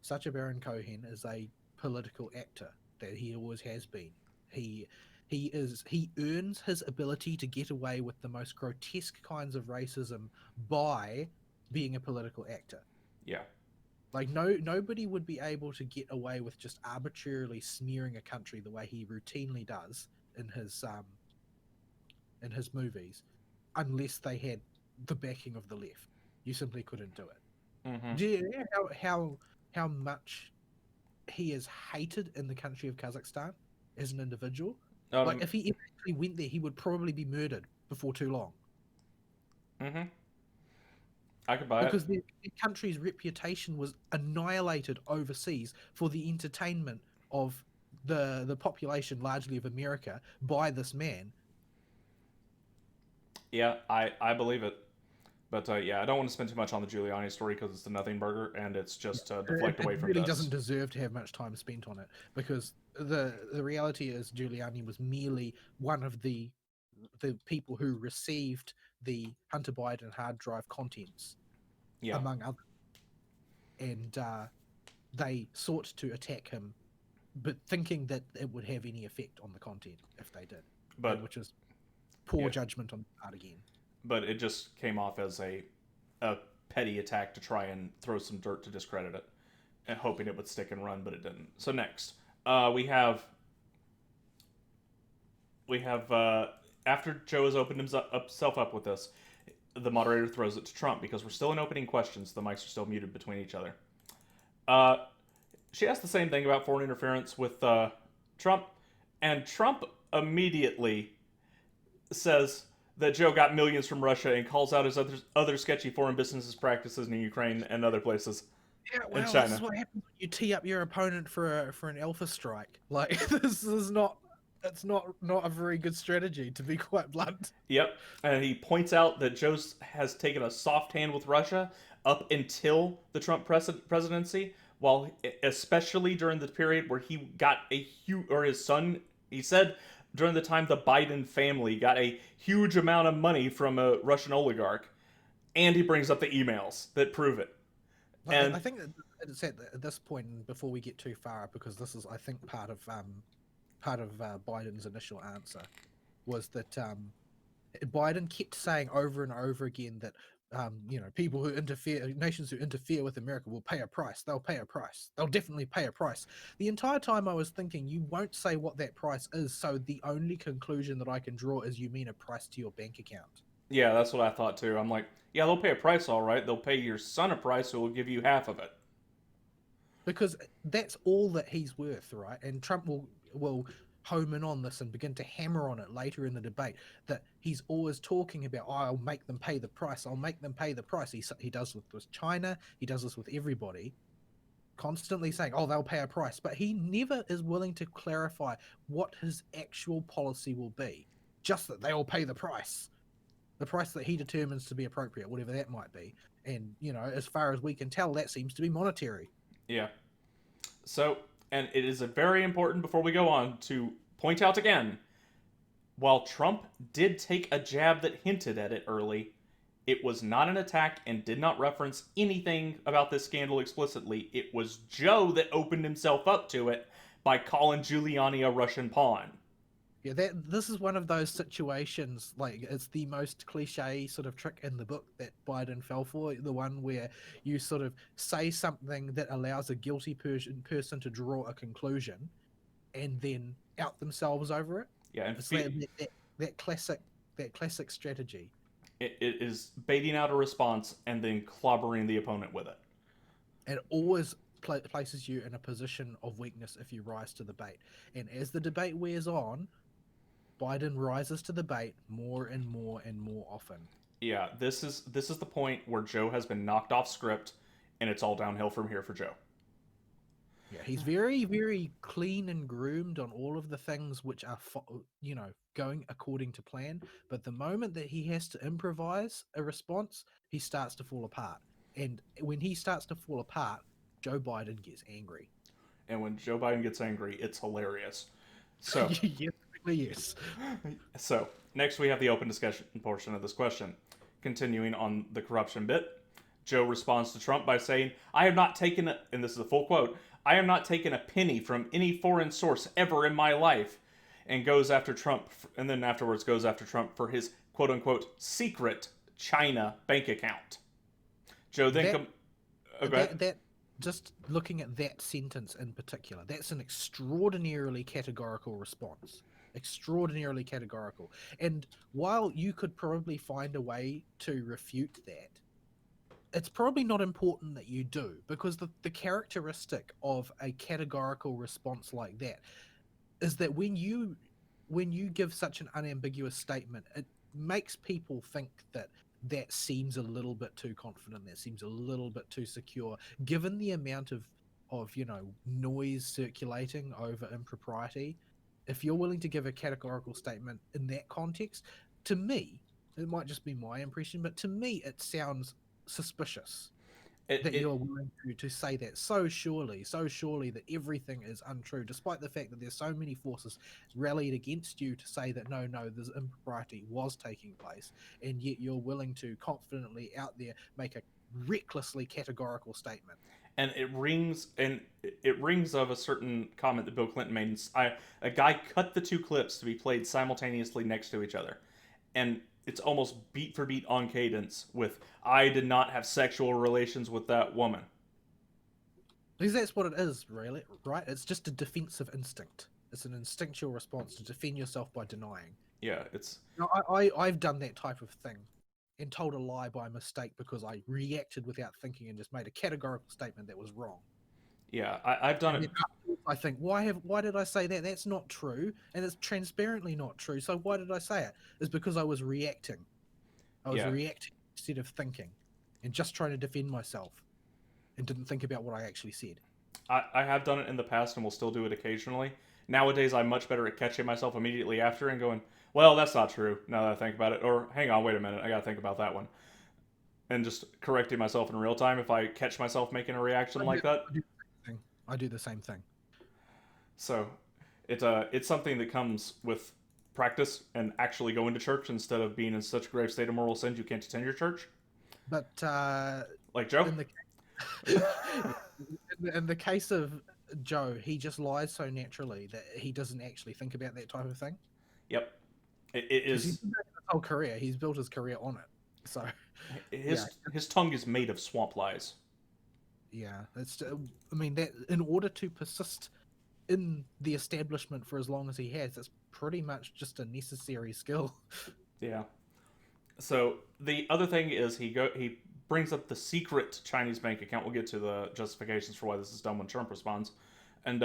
Sacha Baron Cohen is a political actor that he always has been. He earns his ability to get away with the most grotesque kinds of racism by being a political actor. Yeah. Like nobody would be able to get away with just arbitrarily smearing a country the way he routinely does in his movies, unless they had the backing of the left. You simply couldn't do it. Mm-hmm. Do you know how much he is hated in the country of Kazakhstan as an individual? Like if he ever actually went there, he would probably be murdered before too long. Mm-hmm. I could buy because the country's reputation was annihilated overseas for the entertainment of the population, largely of America, by this man. Yeah, I believe it. But yeah, I don't want to spend too much on the Giuliani story because it's the nothing burger and it's just deflect away from It really this. doesn't deserve to have much time spent on it because the reality is Giuliani was merely one of the people who received the Hunter Biden hard drive contents, among others, and they sought to attack him, but thinking that it would have any effect on the content if they did, which is poor judgment on the part again. But it just came off as a petty attack to try and throw some dirt to discredit it, and hoping it would stick and run, but it didn't. So next, we have after Joe has opened himself up with this, the moderator throws it to Trump because we're still in opening questions. The mics are still muted between each other. She asked the same thing about foreign interference with Trump, and Trump immediately says that Joe got millions from Russia and calls out his other sketchy foreign business practices in Ukraine and other places. Yeah, well, in China. This is what happens when you tee up your opponent for an alpha strike. Like this is not. It's not a very good strategy, to be quite blunt. Yep, and he points out that Joe has taken a soft hand with Russia up until the Trump presidency, while especially during the period where he got his son, he said during the time the Biden family got a huge amount of money from a Russian oligarch, and he brings up the emails that prove it. And I think it's at this point, before we get too far, because this is, I think, part of Biden's initial answer, was that Biden kept saying over and over again that people who interfere, nations who interfere with America will pay a price. They'll pay a price. They'll definitely pay a price. The entire time I was thinking, you won't say what that price is, so the only conclusion that I can draw is you mean a price to your bank account. Yeah, that's what I thought too. I'm like, yeah, they'll pay a price, all right. They'll pay your son a price, who will give you half of it. Because that's all that he's worth, right? And Trump will home in on this and begin to hammer on it later in the debate, that he's always talking about, I'll make them pay the price. I'll make them pay the price. He does this with China. He does this with everybody, constantly saying, oh, they'll pay a price. But he never is willing to clarify what his actual policy will be, just that they'll pay the price that he determines to be appropriate, whatever that might be. And, as far as we can tell, that seems to be monetary. Yeah. So, and it is very important, before we go on, to point out again, while Trump did take a jab that hinted at it early, It was not an attack and did not reference anything about this scandal explicitly. It was Joe that opened himself up to it by calling Giuliani a Russian pawn. Yeah, that this is one of those situations, like it's the most cliche sort of trick in the book that Biden fell for, the one where you sort of say something that allows a guilty person to draw a conclusion and then out themselves over it. Yeah, and It's like that classic strategy. it is baiting out a response and then clobbering the opponent with it. It always places you in a position of weakness if you rise to the bait. And as the debate wears on, Biden rises to the bait more and more and more often. Yeah, this is the point where Joe has been knocked off script, and it's all downhill from here for Joe. Yeah, he's very, very clean and groomed on all of the things which are, going according to plan. But the moment that he has to improvise a response, he starts to fall apart. And when he starts to fall apart, Joe Biden gets angry. And when Joe Biden gets angry, it's hilarious. So, Yes, yes. so next we have the open discussion portion of this question. Continuing on the corruption bit, Joe responds to Trump by saying, "I have not taken and this is a full quote, I have not taken a penny from any foreign source ever in my life," and goes after Trump, and then afterwards goes after Trump for his quote unquote secret China bank account. Joe then That just looking at that sentence in particular, that's an extraordinarily categorical response. Extraordinarily categorical. And while you could probably find a way to refute that, it's probably not important that you do, because the characteristic of a categorical response like that is that when you give such an unambiguous statement, it makes people think that that seems a little bit too confident, that seems a little bit too secure, given the amount of noise circulating over impropriety. If you're willing to give a categorical statement in that context, to me, it might just be my impression, but to me it sounds suspicious it, that it you're willing to say that so surely that everything is untrue, despite the fact that there's so many forces rallied against you to say that no, this impropriety was taking place, and yet you're willing to confidently out there make a recklessly categorical statement. and it rings of a certain comment that Bill Clinton made. A guy cut the two clips to be played simultaneously next to each other, and it's almost beat for beat on cadence with "I did not have sexual relations with that woman." Because that's what it is, really, right? It's just a defensive instinct. It's an instinctual response to defend yourself by denying. Yeah, it's Now, I've done that type of thing and told a lie by mistake because I reacted without thinking and just made a categorical statement that was wrong. yeah. I've done And it. then I think, why did I say that? That's not true, and it's transparently not true. So why did I say it? It's because I was reacting. I was Yeah, reacting instead of thinking, and just trying to defend myself, and didn't think about what I actually said. I have done it in the past and will still do it occasionally. Nowadays, I'm much better at catching myself immediately after and going, "Well, that's not true." Now that I think about it, or hang on, wait a minute, I got to think about that one, and just correcting myself in real time if I catch myself making a reaction like that. I do the same thing. I do the same thing. So it's something that comes with practice and actually going to church instead of being in such grave state of moral sin you can't attend your church, But like Joe. in the in the case of Joe, he just lies so naturally that he doesn't actually think about that type of thing. Yep, it Because he's is. been doing it his whole career. He's built his career on it. So yeah, His tongue is made of swamp lies. yeah. It's I mean that in order to persist in the establishment for as long as he has, it's pretty much just a necessary skill. Yeah. So the other thing is he brings up the secret Chinese bank account. We'll get to the justifications for why this is done when Trump responds. And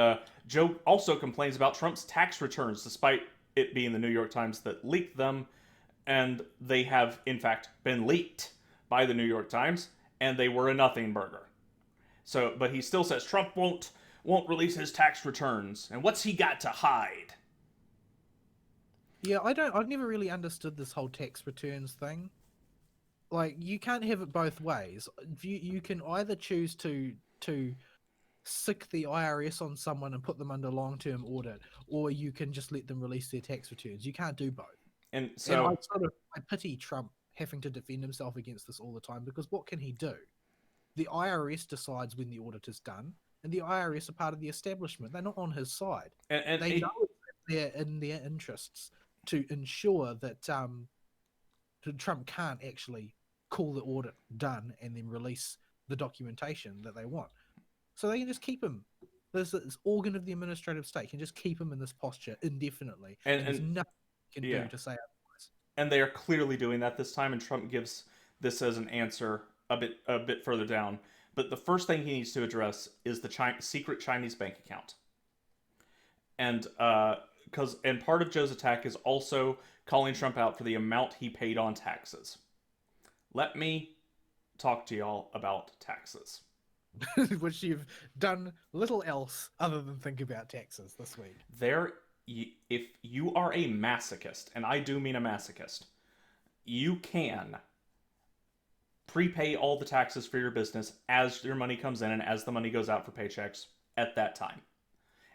Joe also complains about Trump's tax returns, despite it being the New York Times that leaked them, and they have in fact been leaked by the New York Times, and they were a nothing burger. So, but he still says Trump won't release his tax returns, and what's he got to hide? Yeah, I've never really understood this whole tax returns thing. Like, you can't have it both ways. You can either choose to sick the IRS on someone and put them under long-term audit, or you can just let them release their tax returns. You can't do both. And And so I pity Trump having to defend himself against this all the time, because what can he do? The IRS decides when the audit is done, and the IRS are part of the establishment. They're not on his side. And They know they're in their interests to ensure that Trump can't actually call the audit done and then release the documentation that they want. So they can just keep him. This organ of the administrative state can just keep him in this posture indefinitely, and there's nothing he can do to say otherwise. And they are clearly doing that this time, and Trump gives this as an answer a bit further down. But the first thing he needs to address is the secret Chinese bank account, and and part of Joe's attack is also calling Trump out for the amount he paid on taxes. Let me talk to y'all about taxes. Which you've done little else other than think about taxes this week. If you are a masochist, and I do mean a masochist, you can prepay all the taxes for your business as your money comes in and as the money goes out for paychecks at that time.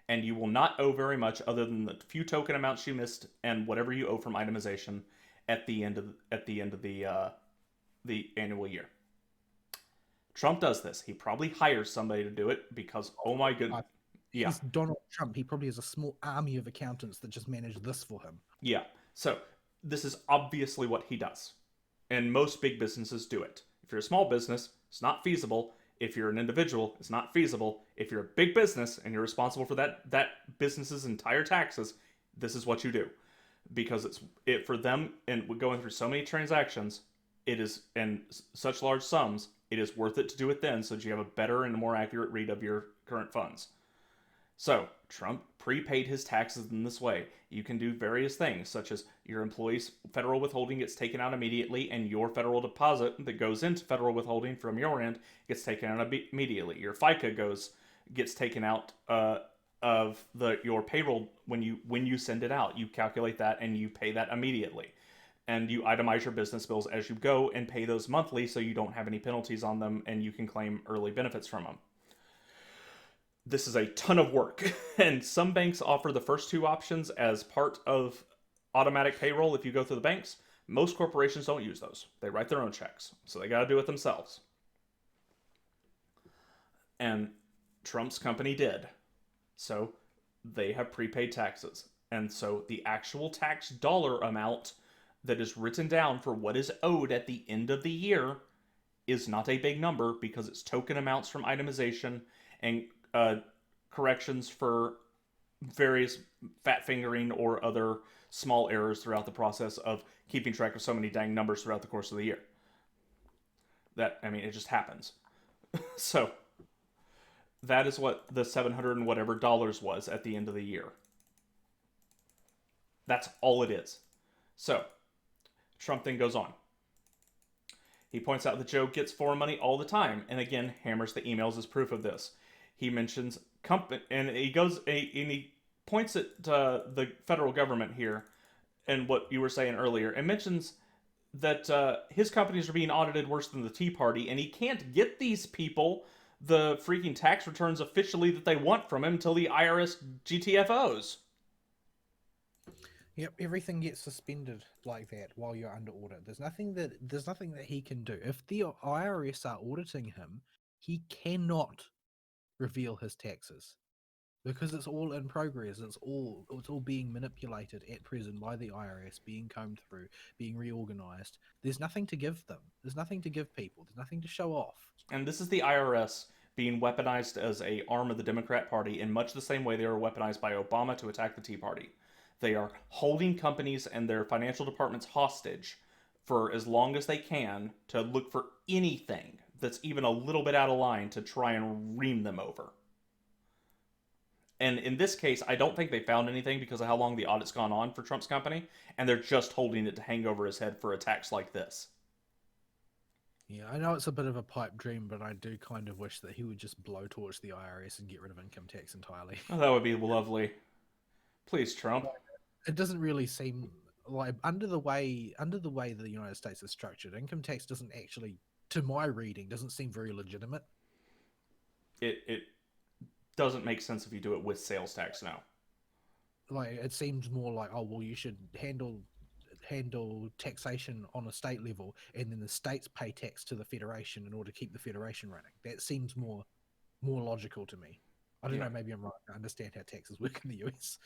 And you will not owe very much other than the few token amounts you missed and whatever you owe from itemization at the end of the annual year. Trump does this. He probably hires somebody to do it because, oh my goodness. Yeah. He's Donald Trump. He probably has a small army of accountants that just manage this for him. Yeah. So this is obviously what he does. And most big businesses do it. If you're a small business, it's not feasible. If you're an individual, it's not feasible. If you're a big business and you're responsible for that business's entire taxes, this is what you do. Because it's for them, and going through so many transactions, it is in such large sums, it is worth it to do it then so that you have a better and more accurate read of your current funds. So, Trump prepaid his taxes in this way. You can do various things, such as your employee's federal withholding gets taken out immediately, and your federal deposit that goes into federal withholding from your end gets taken out immediately. Your FICA gets taken out of your payroll when you send it out. You calculate that and you pay that immediately. And you itemize your business bills as you go and pay those monthly so you don't have any penalties on them and you can claim early benefits from them. This is a ton of work, and some banks offer the first two options as part of automatic payroll if you go through the banks. Most corporations don't use those. They write their own checks, so they got to do it themselves. And Trump's company did. So they have prepaid taxes. And so the actual tax dollar amount that is written down for what is owed at the end of the year is not a big number because it's token amounts from itemization and corrections for various fat fingering or other small errors throughout the process of keeping track of so many dang numbers throughout the course of the year. It just happens. So that is what the $700 and whatever dollars was at the end of the year. That's all it is. So Trump then goes on. He points out that Joe gets foreign money all the time, and again hammers the emails as proof of this. He mentions and he points at the federal government here, and what you were saying earlier, and mentions that his companies are being audited worse than the Tea Party, and he can't get these people the freaking tax returns officially that they want from him until the IRS GTFOs. Yep, everything gets suspended like that while you're under audit. There's nothing that he can do. If the IRS are auditing him, he cannot reveal his taxes because it's all in progress. It's all being manipulated at present by the IRS, being combed through, being reorganized. There's nothing to give them. There's nothing to give people. There's nothing to show off. And this is the IRS being weaponized as a arm of the Democrat Party in much the same way they were weaponized by Obama to attack the Tea Party. They are holding companies and their financial departments hostage for as long as they can to look for anything that's even a little bit out of line to try and ream them over. And in this case, I don't think they found anything because of how long the audit's gone on for Trump's company, and they're just holding it to hang over his head for attacks like this. Yeah, I know it's a bit of a pipe dream, but I do kind of wish that he would just blowtorch the IRS and get rid of income tax entirely. Oh, that would be lovely. Please, Trump. It doesn't really seem like under the way the United States is structured, income tax doesn't actually, to my reading, doesn't seem very legitimate. It doesn't make sense if you do it with sales tax now. Like, it seems more like, oh, well, you should handle handle taxation on a state level, and then the states pay tax to the federation in order to keep the federation running. That seems more logical to me. I don't Yeah. know, maybe I'm wrong. I understand how taxes work in the US.